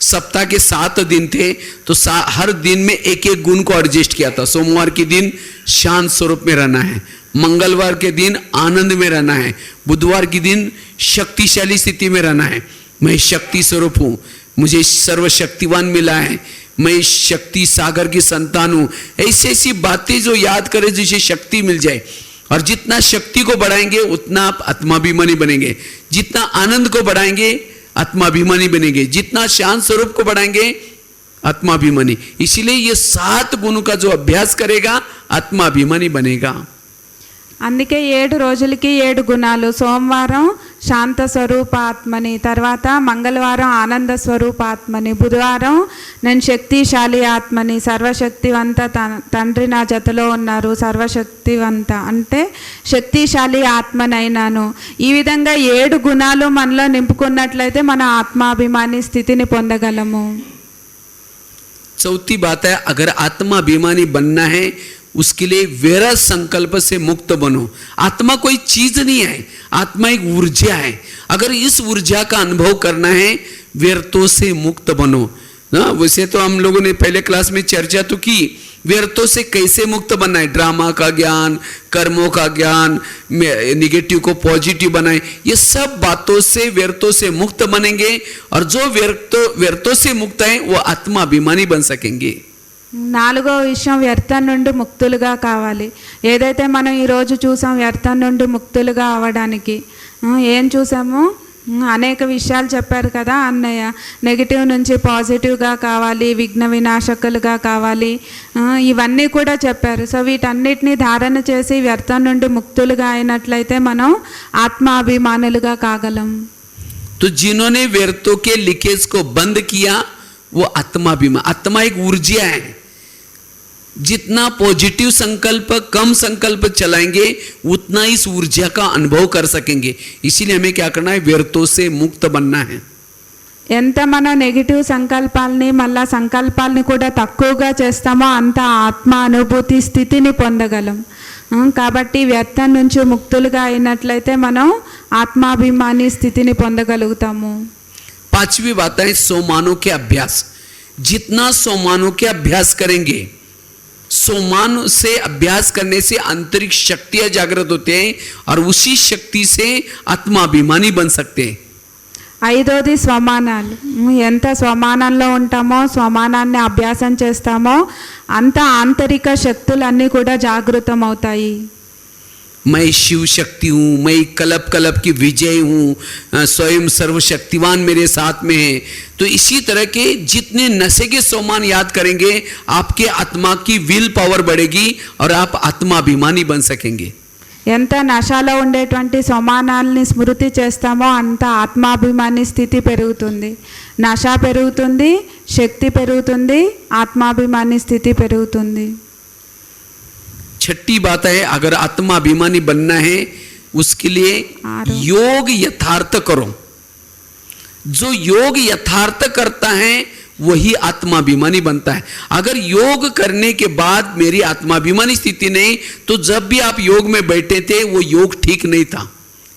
सप्ताह के 7 दिन थे तो हर दिन में एक एक गुण को एडजस्ट किया था। सोमवार के दिन शांत स्वरूप में रहना है, मंगलवार के दिन आनंद में रहना है, बुधवार के दिन शक्तिशाली स्थिति में रहना है। मैं शक्ति स्वरूप हूँ, मुझे सर्वशक्तिवान मिला है, मैं शक्ति सागर की संतान हूँ। ऐसी ऐसी बातें जो याद करें जिसे शक्ति मिल जाए। और जितना शक्ति को बढ़ाएंगे उतना आप आत्माभिमानी बनेंगे, जितना आनंद को बढ़ाएंगे आत्माभिमानी बनेंगे, जितना शांत स्वरूप को बढ़ाएंगे आत्माभिमानी। इसीलिए ये 7 गुणों का जो अभ्यास करेगा आत्माभिमानी बनेगा। అందుకే 7 రోజులకి 7 గుణాలు. సోమవారం శాంత స్వరూపాత్మని, తర్వాత మంగళవారం ఆనంద స్వరూపాత్మని, బుధవారం నేను శక్తిశాలి ఆత్మని, సర్వశక్తివంత తండ్రి నా జతలో ఉన్నారు, సర్వశక్తివంత అంటే శక్తిశాలి ఆత్మనైనాను. ఈ విధంగా 7 గుణాలు మనలో నింపుకున్నట్లయితే మన ఆత్మాభిమాని స్థితిని పొందగలము. चौथी बात है, अगर आत्माभिमानी बनना है उसके लिए व्यर्थ संकल्प से मुक्त बनो। आत्मा कोई चीज नहीं है, आत्मा एक ऊर्जा है। अगर इस ऊर्जा का अनुभव करना है व्यर्थों से मुक्त बनो। ना वैसे तो हम लोगों ने पहले क्लास में चर्चा तो की व्यर्थों से कैसे मुक्त बनना है, ड्रामा का ज्ञान, कर्मों का ज्ञान, निगेटिव को पॉजिटिव बनाए, ये सब बातों से व्यर्थों से मुक्त बनेंगे। और जो व्यर्थों से मुक्त है वो आत्माभिमानी बन सकेंगे। 4వ విషయం వ్యర్థం నుండి ముక్తులుగా కావాలి. ఏదైతే మనం ఈరోజు చూసాం వ్యర్థం నుండి ముక్తులుగా అవ్వడానికి ఏం చూసాము, అనేక విషయాలు చెప్పారు కదా అన్నయ్య. నెగిటివ్ నుంచి పాజిటివ్గా కావాలి, విఘ్న వినాశకులుగా కావాలి, ఇవన్నీ కూడా చెప్పారు. సో వీటన్నిటిని ధారణ చేసి వ్యర్థం నుండి ముక్తులుగా అయినట్లయితే మనం ఆత్మాభిమానులుగా కాగలం. तो जिन्होंने व्यर्थों के लीकेज को बंद किया वो आत्माभिमान। आत्मा एक ऊर्जा है, जितना पॉजिटिव संकल्प, कम संकल्प चलाएंगे उतना इस ऊर्जा का अनुभव कर सकेंगे। इसीलिए हमें क्या करना है, व्यर्थों से मुक्त बनना है। ఎంత మనం నెగిటివ్ సంకల్పాలని మళ్ళా సంకల్పాలని కూడా తక్కువగా చేస్తామో అంత ఆత్మ అనుభూతి స్థితిని పొందగలం. కాబట్టి వ్యర్థం నుంచి ముక్తులుగా అయినట్లయితే మనం ఆత్మాభిమాని స్థితిని పొందగలుగుతాము. 5वीं बात है सोमानों के अभ्यास। जितना सोमानों के अभ्यास करेंगे, सोमान से अभ्यास करने से आंतरिक शक्तियां जागृत होते हैं और उसी शक्ति से आत्माभिमानी बन सकते हैं. 5వది స్వమానాలు. ఎంత స్వమానంలో ఉంటామో, స్వమానాన్ని అభ్యాసం చేస్తామో అంత ఆంతరిక శక్తులన్నీ కూడా జాగృతం అవుతాయి. मैं शिव शक्ति हूँ, मैं कल्प कल्प की विजय हूँ, स्वयं सर्वशक्तिवान मेरे साथ में है। तो इसी तरह के जितने नशे के सोमान याद करेंगे आपके आत्मा की विल पावर बढ़ेगी और आप आत्माभिमानी बन सकेंगे. ఎంత నశాలో ఉండేటువంటి సమానాల్ని స్మృతి చేస్తామో అంత ఆత్మాభిమాని స్థితి పెరుగుతుంది, నశ పెరుగుతుంది, శక్తి పెరుగుతుంది, ఆత్మాభిమాని స్థితి పెరుగుతుంది. 6ठी बात है, अगर आत्माभिमानी बनना है उसके लिए योग यथार्थ करो। जो योग यथार्थ करता है वही आत्माभिमानी बनता है। अगर योग करने के बाद मेरी आत्माभिमानी स्थिति नहीं, तो जब भी आप योग में बैठे थे वो योग ठीक नहीं था।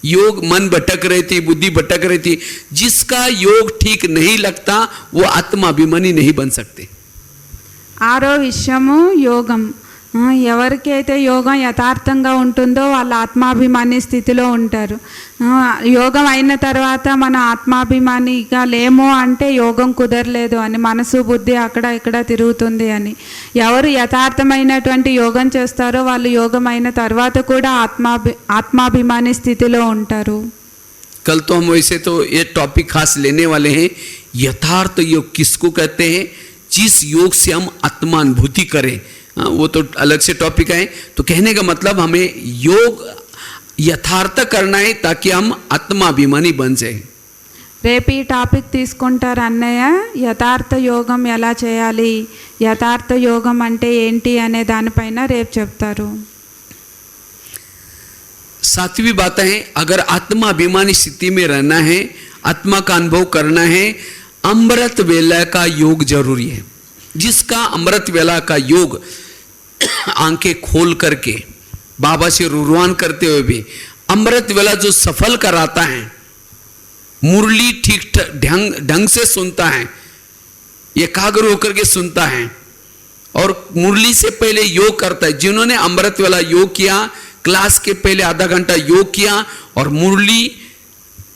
योग मन भटक रही थी, बुद्धि भटक रही थी। जिसका योग ठीक नहीं लगता वो आत्माभिमानी नहीं बन सकते. 6వ విషయము యోగం. ఎవరికైతే యోగం యథార్థంగా ఉంటుందో వాళ్ళ ఆత్మాభిమాని స్థితిలో ఉంటారు. యోగం అయిన తర్వాత మన ఆత్మాభిమానిగా లేము అంటే యోగం కుదరలేదు అని, మనసు బుద్ధి అక్కడ ఇక్కడ తిరుగుతుంది అని. ఎవరు యథార్థమైనటువంటి యోగం చేస్తారో వాళ్ళు యోగం అయిన తర్వాత కూడా ఆత్మాభిమాని స్థితిలో ఉంటారు. कल तो हम वैसे तो ये टॉपिक खास लेने वाले हैं, यथार्थ योग किसको कहते हैं, जिस योग से हम आत्मानुभूति करें। वो तो अलग से टॉपिक है। तो कहने का मतलब हमें योग यथार्थ करना है ताकि हम आत्माभिमानी बन जाए. రేపు ఈ టాపిక్ తీసుకుంటారు అన్నయ్య. యథార్థ యోగం ఎలా చేయాలి, యథార్థ యోగం అంటే ఏంటి అనే దానిపైన రేపు చెప్తారు. 7वीं बात है, अगर आत्माभिमानी स्थिति में रहना है, आत्मा का अनुभव करना है, अमृत वेला का योग जरूरी है. जिसका अमृत वेला का योग आंखें खोल करके बाबा से रुरवान करते हुए भी अमृत वेला जो सफल कराता है, मुरली ठीक ढंग से सुनता है, एकाग्र होकर के सुनता है और मुरली से पहले योग करता है। जिन्होंने अमृत वाला योग किया, क्लास के पहले आधा घंटा योग किया और मुरली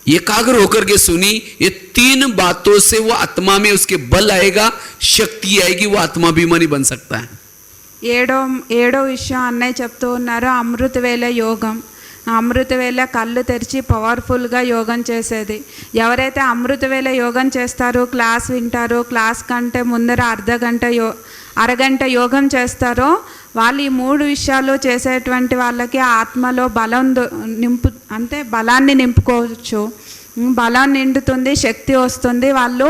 एकाग्र होकर के सुनी, ये 3 बातों से वो आत्मा में उसके बल आएगा, शक्ति आएगी, वो आत्माभिमानी बन सकता है। ఏడో విషయం అన్నయ్య చెప్తూ ఉన్నారు, అమృతవేళ యోగం. అమృతవేళ కళ్ళు తెరిచి పవర్ఫుల్గా యోగం చేసేది. ఎవరైతే అమృతవేళ యోగం చేస్తారో, క్లాస్ వింటారో, క్లాస్ కంటే ముందర అరగంట యోగం చేస్తారో, వాళ్ళు ఈ 3 విషయాలు చేసేటువంటి వాళ్ళకి ఆత్మలో బలాన్ని నింపుకోవచ్చు. బలం నిండుతుంది, శక్తి వస్తుంది, వాళ్ళు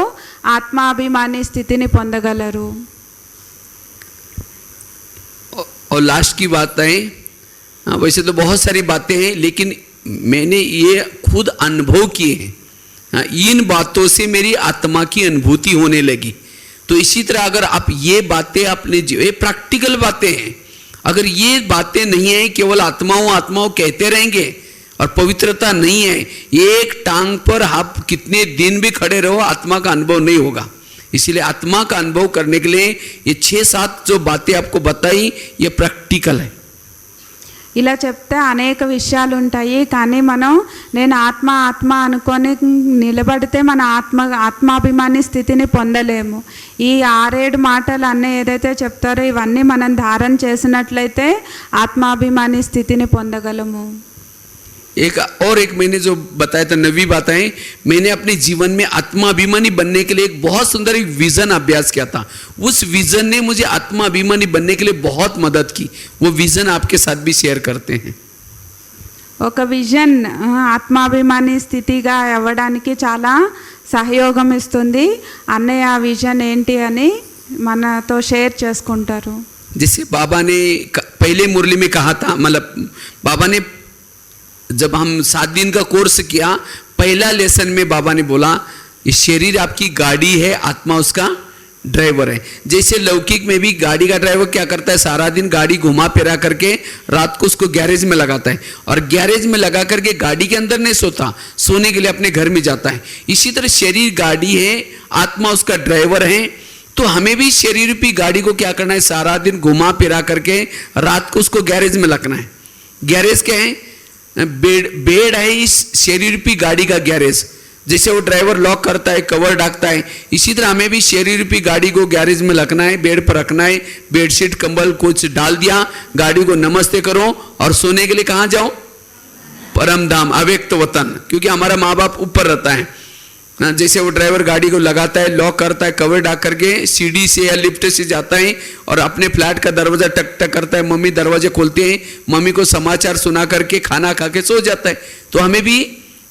ఆత్మాభిమాని స్థితిని పొందగలరు. और लास्ट की बात है, वैसे तो बहुत सारी बातें हैं, लेकिन मैंने ये खुद अनुभव किए हैं। इन बातों से मेरी आत्मा की अनुभूति होने लगी। तो इसी तरह अगर आप ये बातें अपने ये प्रैक्टिकल बातें हैं, अगर ये बातें नहीं है, केवल आत्माओं कहते रहेंगे और पवित्रता नहीं है, एक टांग पर आप कितने दिन भी खड़े रहो, आत्मा का अनुभव नहीं होगा। इसीलिए आत्मा का अनुभव करने के लिए ये 6-7 जो बातें आपको बताई, ये प्रैक्टिकल है। ఇలా చెప్తే అనేక విషయాలు ఉంటాయి, కానీ మనం నేను ఆత్మ అనుకొని నిలబడితే మన ఆత్మాభిమాని స్థితిని పొందలేము. ఈ 6-7 మాటలు అన్నీ ఏదైతే చెప్తారో ఇవన్నీ మనం ధారణ చేసినట్లయితే ఆత్మాభిమాని స్థితిని పొందగలము. एक मैंने जो बताया था, 9वीं बात है, मैंने अपने जीवन में आत्माभिमानी बनने के लिए एक बहुत सुंदर एक विजन अभ्यास किया था। उस विजन ने मुझे आत्माभिमानी बनने के लिए बहुत मदद की। वो विजन आपके साथ भी शेयर करते हैं। ఒక విజన్ ఆత్మాభిమాని స్థితిగా అవ్వడానికి చాలా సహయోగం ఇస్తుంది. అన్నయ్య ఆ విజన్ ఏంటి అని మనతో షేర్ చేసుకుంటారు. जैसे बाबा ने पहले मुरली में कहा था, मतलब बाबा ने जब हम 7 दिन का कोर्स किया, पहला लेसन में बाबा ने बोला, ये शरीर आपकी गाड़ी है, आत्मा उसका ड्राइवर है। जैसे लौकिक में भी गाड़ी का ड्राइवर क्या करता है, सारा दिन गाड़ी घुमा फिरा करके रात को उसको गैरेज में लगाता है, और गैरेज में लगा करके गाड़ी के अंदर नहीं सोता, सोने के लिए अपने घर में जाता है। इसी तरह शरीर गाड़ी है, आत्मा उसका ड्राइवर है। तो हमें भी शरीर रूपी गाड़ी को क्या करना है, सारा दिन घुमा फिरा करके रात को उसको गैरेज में लगना है। गैरेज क्या है, बेड है इस शरीर रूपी गाड़ी का गैरेज। जैसे वो ड्राइवर लॉक करता है, कवर ढकता है, इसी तरह हमें भी शरीर रूपी गाड़ी को गैरेज में रखना है, बेड पर रखना है। बेडशीट कंबल कुछ डाल दिया, गाड़ी को नमस्ते करो और सोने के लिए कहाँ जाओ, परम धाम, अव्यक्त वतन, क्योंकि हमारा माँ बाप ऊपर रहता है। जैसे वो ड्राइवर गाड़ी को लगाता है, लॉक करता है, कवर ढक करके सीढ़ी से या लिफ्ट से जाता है और अपने फ्लैट का दरवाजा टक टक करता है, मम्मी दरवाजे खोलते हैं, मम्मी को समाचार सुना करके खाना खा के सो जाता है। तो हमें भी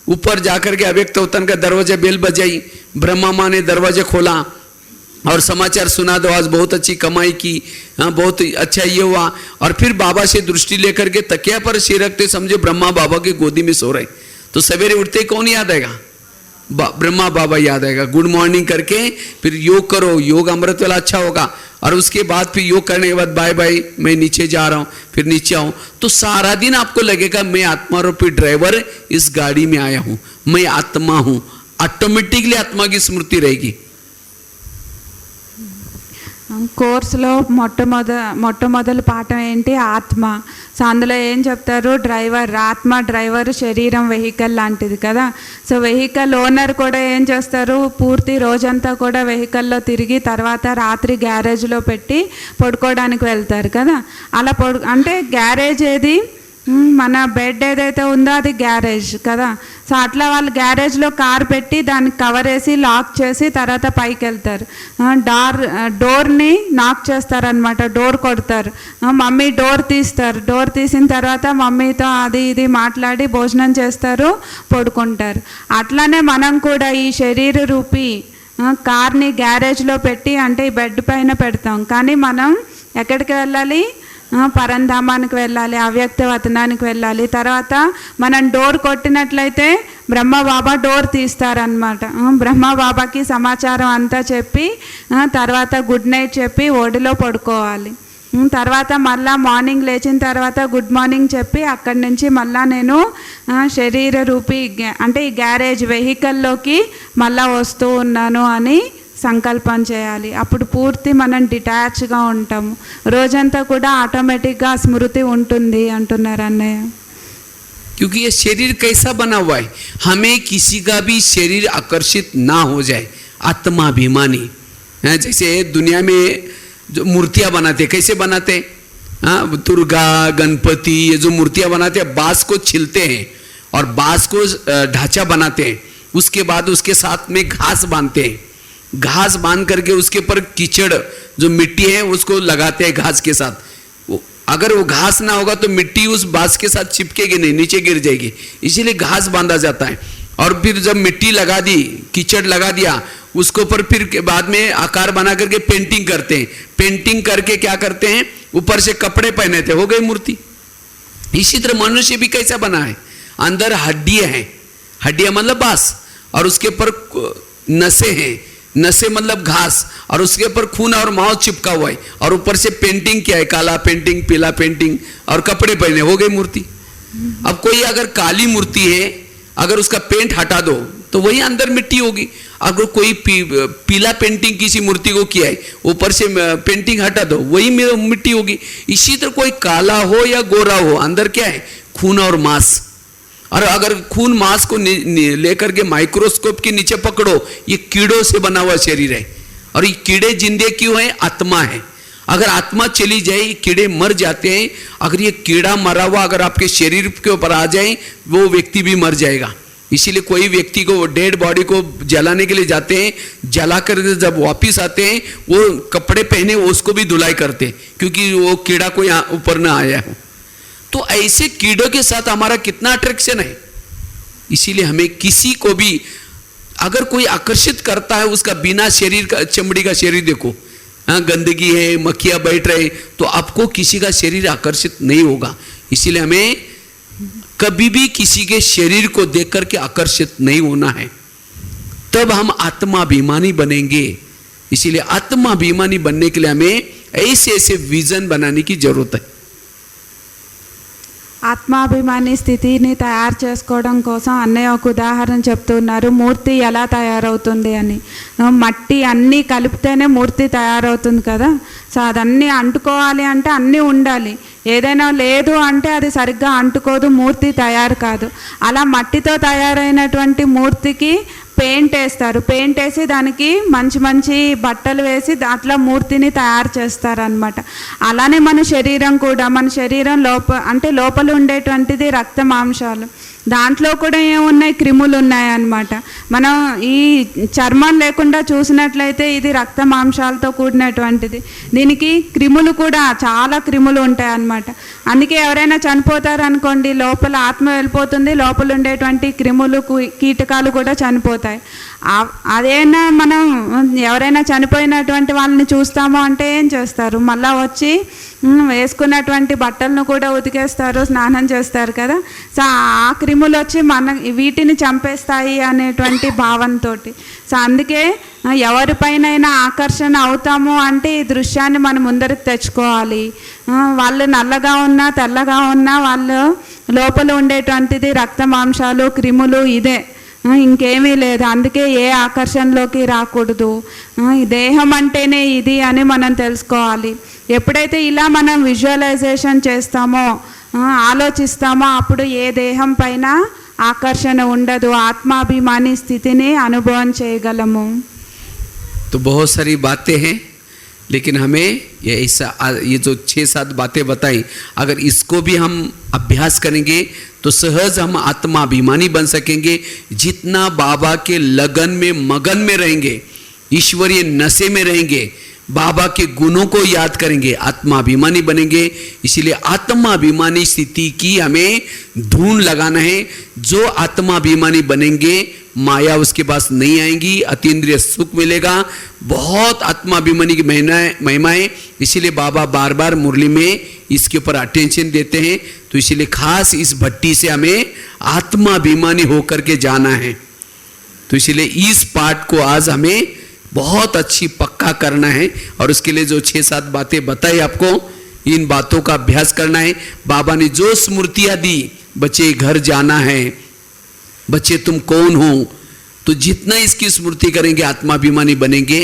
ऊपर जाकर के अव्यक्त वतन का दरवाजा बेल बजाई, ब्रह्मा माँ ने दरवाजा खोला और समाचार सुना दो, आज बहुत अच्छी कमाई की, हाँ बहुत अच्छा ये हुआ। और फिर बाबा से दृष्टि लेकर के तकिया पर सिर रखते, समझे ब्रह्मा बाबा की गोदी में सो रहे। तो सवेरे उठते कौन याद आएगा, ब्रह्मा बाबा याद आएगा। गुड मॉर्निंग करके फिर योग करो, योग अमृत वाला अच्छा होगा। और उसके बाद फिर योग करने के बाद बाय बाय, मैं नीचे जा रहा हूँ, फिर नीचे आऊँ। तो सारा दिन आपको लगेगा मैं आत्मा रूपी ड्राइवर इस गाड़ी में आया हूँ, मैं आत्मा हूँ। ऑटोमेटिकली आत्मा की स्मृति रहेगी। కోర్సులో మొట్టమొదటి పాఠం ఏంటి, ఆత్మ. సో అందులో ఏం చెప్తారు, డ్రైవర్, ఆత్మ డ్రైవర్, శరీరం వెహికల్ లాంటిది కదా. సో వెహికల్ ఓనర్ కూడా ఏం చేస్తారు, పూర్తి రోజంతా కూడా వెహికల్లో తిరిగి తర్వాత రాత్రి గ్యారేజ్లో పెట్టి పడుకోవడానికి వెళ్తారు కదా. అలా అంటే గ్యారేజ్ ఏది, మన బెడ్ ఏదైతే ఉందో అది గ్యారేజ్ కదా. సో అట్లా వాళ్ళు గ్యారేజ్లో కార్ పెట్టి దానికి కవర్ వేసి లాక్ చేసి తర్వాత పైకి వెళ్తారు. డోర్ని నాక్ చేస్తారనమాట, డోర్ కొడతారు, మమ్మీ డోర్ తీస్తారు. డోర్ తీసిన తర్వాత మమ్మీతో అది ఇది మాట్లాడి భోజనం చేస్తారు, పడుకుంటారు. అట్లానే మనం కూడా ఈ శరీర రూపీ కార్ని గ్యారేజ్లో పెట్టి, అంటే ఈ బెడ్ పైన పెడతాం, కానీ మనం ఎక్కడికి వెళ్ళాలి, పరంధామానికి వెళ్ళాలి, అవ్యక్త వతనానికి వెళ్ళాలి. తర్వాత మనం డోర్ కొట్టినట్లయితే బ్రహ్మబాబా డోర్ తీస్తారనమాట. బ్రహ్మబాబాకి సమాచారం అంతా చెప్పి తర్వాత గుడ్ నైట్ చెప్పి ఒడిలో పడుకోవాలి. తర్వాత మళ్ళా మార్నింగ్ లేచిన తర్వాత గుడ్ మార్నింగ్ చెప్పి అక్కడి నుంచి మళ్ళా నేను శరీర రూపీ అంటే ఈ గ్యారేజ్ వెహికల్లోకి మళ్ళా వస్తూ ఉన్నాను అని సంకల్పం చేయాలి. అప్పుడు పూర్తి మనం డిటాచ్గా ఉంటాము. రోజంతా కూడా ఆటోమేటిక్గా స్మృతి ఉంటుంది అంటున్నారు అన్నయ్య. क्योंकि ये शरीर कैसा बना हुआ है, हमें किसी का भी शरीर आकर्षित ना हो जाए. आत्माभिमानी है. जैसे दुनिया में जो मूर्तियां बनाते, कैसे बनाते हैं? हाँ, दुर्गा गणपति, ये जो मूर्तियां बनाते हैं, बांस को छिलते हैं और बांस को ढांचा बनाते हैं. उसके बाद उसके साथ में घास बांधते हैं. घास बांध करके उसके ऊपर कीचड़ जो मिट्टी है उसको लगाते हैं घास के साथ. अगर वो घास ना होगा तो मिट्टी उस बांस के साथ चिपकेगी नहीं, नीचे गिर जाएगी. इसीलिए घास बांधा जाता है. और फिर जब मिट्टी लगा दी, कीचड़ लगा दिया, उसके ऊपर फिर बाद में आकार बना करके पेंटिंग करते हैं. पेंटिंग करके क्या करते हैं, ऊपर से कपड़े पहने थे, हो गई मूर्ति. इसी तरह मनुष्य भी कैसा बना है, अंदर हड्डियां हैं. हड्डियां मतलब बांस, और उसके ऊपर नसें हैं. नसे मतलब घास, और उसके ऊपर खून और मांस चिपका हुआ है, और ऊपर से पेंटिंग किया है, काला पेंटिंग, पीला पेंटिंग, और कपड़े पहने, हो गई मूर्ति. अब कोई अगर काली मूर्ति है, अगर उसका पेंट हटा दो तो वही अंदर मिट्टी होगी. अगर कोई पीला पेंटिंग किसी मूर्ति को किया है, ऊपर से पेंटिंग हटा दो, वही मिट्टी होगी. इसी तरह कोई काला हो या गोरा हो, अंदर क्या है, खून और मांस. और अगर खून मांस को लेकर के माइक्रोस्कोप के नीचे पकड़ो, ये कीड़ों से बना हुआ शरीर है. और ये कीड़े जिंदे क्यों हैं, आत्मा है. अगर आत्मा चली जाए, कीड़े मर जाते हैं. अगर ये कीड़ा मरा हुआ अगर आपके शरीर के ऊपर आ जाए, वो व्यक्ति भी मर जाएगा. इसीलिए कोई व्यक्ति को डेड बॉडी को जलाने के लिए जाते हैं, जला कर जब वापिस आते हैं, वो कपड़े पहने उसको भी धुलाई करते हैं, क्योंकि वो कीड़ा कोई ऊपर ना आया हो. तो ऐसे कीड़ों के साथ हमारा कितना अट्रैक्शन है. इसीलिए हमें किसी को भी अगर कोई आकर्षित करता है, उसका बिना शरीर का, चमड़ी का शरीर देखो, हाँ, गंदगी है, मक्खियां बैठ रहे, तो आपको किसी का शरीर आकर्षित नहीं होगा. इसीलिए हमें कभी भी किसी के शरीर को देख करके आकर्षित नहीं होना है. तब हम आत्माभिमानी बनेंगे. इसीलिए आत्माभिमानी बनने के लिए हमें ऐसे ऐसे विजन बनाने की जरूरत है. ఆత్మాభిమాని స్థితిని తయారు చేసుకోవడం కోసం అన్నయ్య ఒక ఉదాహరణ చెప్తున్నారు. మూర్తి ఎలా తయారవుతుంది అని. మట్టి అన్నీ కలిపితేనే మూర్తి తయారవుతుంది కదా. సో అదన్నీ అంటుకోవాలి అంటే అన్నీ ఉండాలి. ఏదైనా లేదు అంటే అది సరిగ్గా అంటుకోదు, మూర్తి తయారు కాదు. అలా మట్టితో తయారైనటువంటి మూర్తికి పెయింట్ వేస్తారు. పెయింట్ వేసి దానికి మంచి మంచి బట్టలు వేసి దాంట్లో మూర్తిని తయారు చేస్తారనమాట. అలానే మన శరీరం కూడా, మన శరీరం లోపల ఉండేటువంటిది రక్త మాంసాలు. దాంట్లో కూడా ఏమున్నాయి, క్రిములు ఉన్నాయన్నమాట. మనం ఈ చర్మం లేకుండా చూసినట్లయితే ఇది రక్త మాంసాలతో కూడినటువంటిది. దీనికి క్రిములు కూడా చాలా క్రిములు ఉంటాయి అన్నమాట. అందుకే ఎవరైనా చనిపోతారు అనుకోండి, లోపల ఆత్మ వెళ్ళిపోతుంది, లోపల ఉండేటువంటి క్రిములు కీటకాలు కూడా చనిపోతాయి. అదేనా మనం ఎవరైనా చనిపోయినటువంటి వాళ్ళని చూస్తాము అంటే ఏం చేస్తారు, మళ్ళీ వచ్చి వేసుకున్నటువంటి బట్టలను కూడా ఉతికేస్తారు, స్నానం చేస్తారు కదా. సో ఆ క్రిములు వచ్చి వీటిని చంపేస్తాయి అనేటువంటి భావంతో. సో అందుకే ఎవరిపైనైనా ఆకర్షణ అవుతాము అంటే ఈ దృశ్యాన్ని మనం ముందరికి తెచ్చుకోవాలి. వాళ్ళు నల్లగా ఉన్నా తెల్లగా ఉన్నా వాళ్ళు లోపల ఉండేటువంటిది రక్త మాంసాలు, క్రిములు, ఇదే, ఇంకేమీ లేదు. అందుకే ఏ ఆకర్షణలోకి రాకూడదు. ఈ దేహం అంటేనే ఇది అని మనం తెలుసుకోవాలి. ఎప్పుడైతే ఇలా మనం విజువలైజేషన్ చేస్తామో, ఆలోచిస్తామో, అప్పుడు ఏ దేహం పైన ఆకర్షణ ఉండదు. ఆత్మాభిమాని స్థితిని అనుభవం చేయగలము. तो बहुत सारी बातें हैं, लेकिन हमें ये जो 6-7 बातें बताई, अगर इसको भी हम अभ्यास करेंगे तो सहज हम आत्माभिमानी बन सकेंगे. जितना बाबा के लगन में मगन में रहेंगे, ईश्वरीय नशे में रहेंगे, बाबा के गुणों को याद करेंगे, आत्माभिमानी बनेंगे. इसीलिए आत्माभिमानी स्थिति की हमें धून लगाना है. जो आत्माभिमानी बनेंगे, माया उसके पास नहीं आएंगी, अतीन्द्रिय सुख मिलेगा. बहुत आत्माभिमानी की महिमा है. इसीलिए बाबा बार बार मुरली में इसके ऊपर अटेंशन देते हैं. तो इसीलिए खास इस भट्टी से हमें आत्माभिमानी होकर के जाना है. तो इसीलिए इस पाठ को आज हमें बहुत अच्छी पक्का करना है. और उसके लिए जो 6-7 बातें बताई आपको, इन बातों का अभ्यास करना है. बाबा ने जो स्मृतियां दी, बच्चे घर जाना है, बच्चे तुम कौन हो, तो तो जितना इसकी स्मृति करेंगे आत्माभिमानी बनेंगे।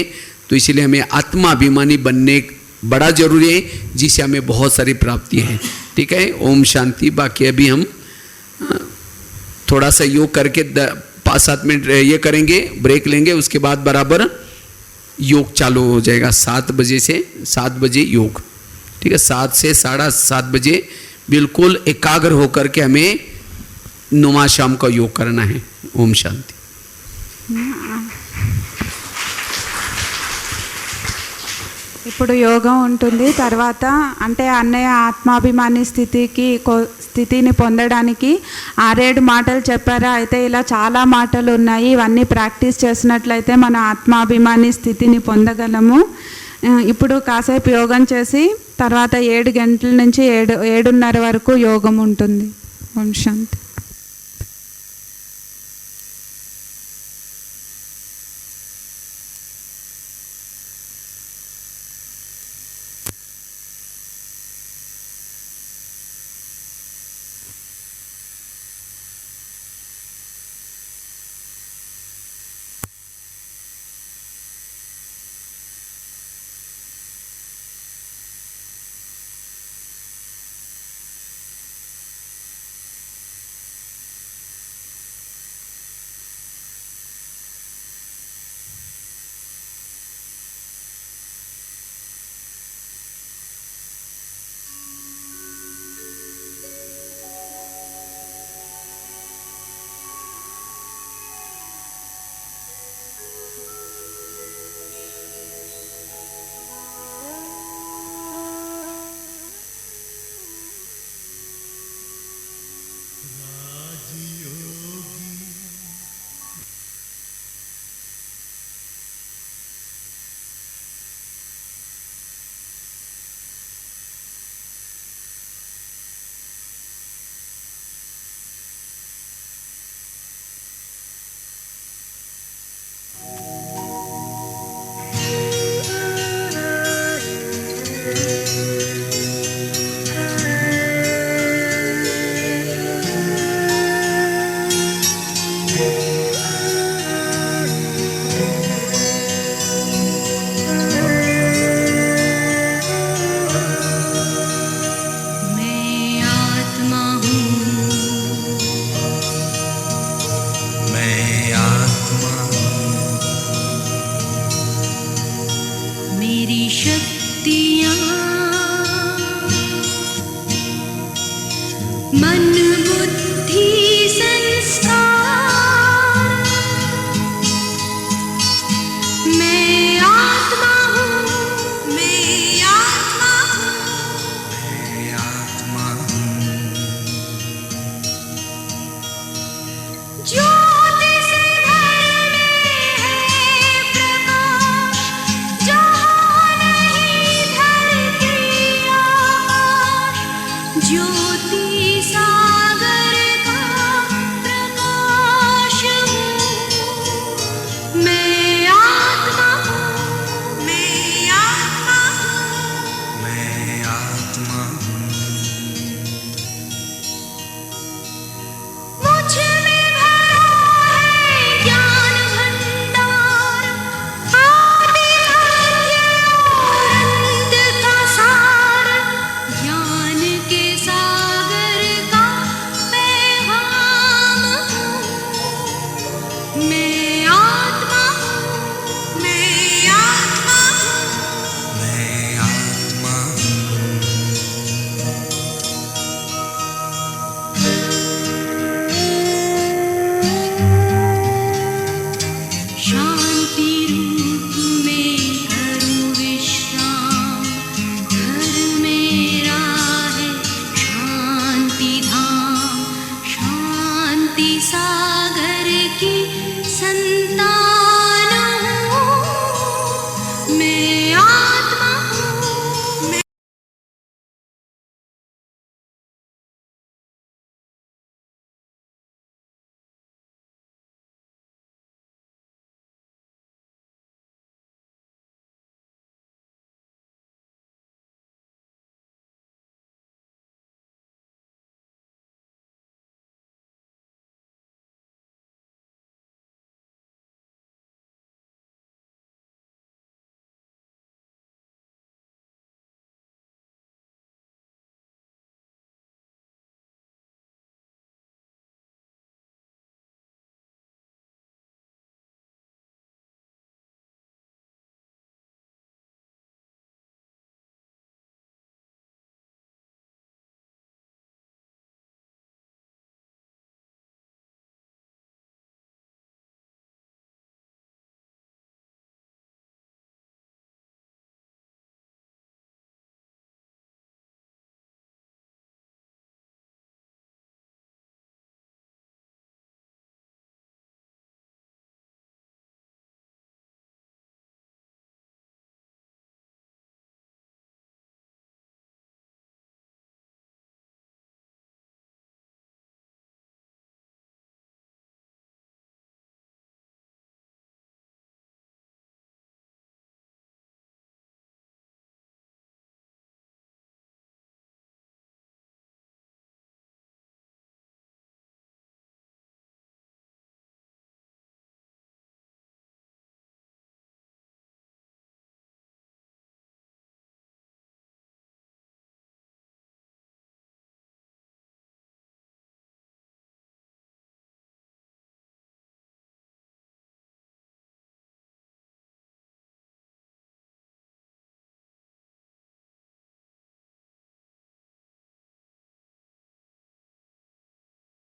तो इसलिए हमें आत्माभिमानी बनने बड़ा जरूरी है, जिससे हमें बहुत सारी प्राप्तियां हैं। ठीक है, ओम शांति। बाकी अभी हम थोड़ा सा योग करके 5-7 मिनट ये करेंगे, ब्रेक लेंगे, उसके बाद बराबर योग चालू हो जाएगा 7 बजे से 7 बजे योग। ठीक है, 7 से 7:30 बजे बिल्कुल एकाग्र होकर के हमें नुमा शाम का योग करना है। ओम शांति। ఇప్పుడు యోగం ఉంటుంది, తర్వాత అంటే అన్నయ్య ఆత్మాభిమాని స్థితిని పొందడానికి 6-7 మాటలు చెప్పారా. అయితే ఇలా చాలా మాటలు ఉన్నాయి, ఇవన్నీ ప్రాక్టీస్ చేసినట్లయితే మన ఆత్మాభిమాని స్థితిని పొందగలము. ఇప్పుడు కాసేపు యోగం చేసి తర్వాత 7 గంటల నుంచి 7:30 వరకు యోగం ఉంటుంది. ఓం శాంతి.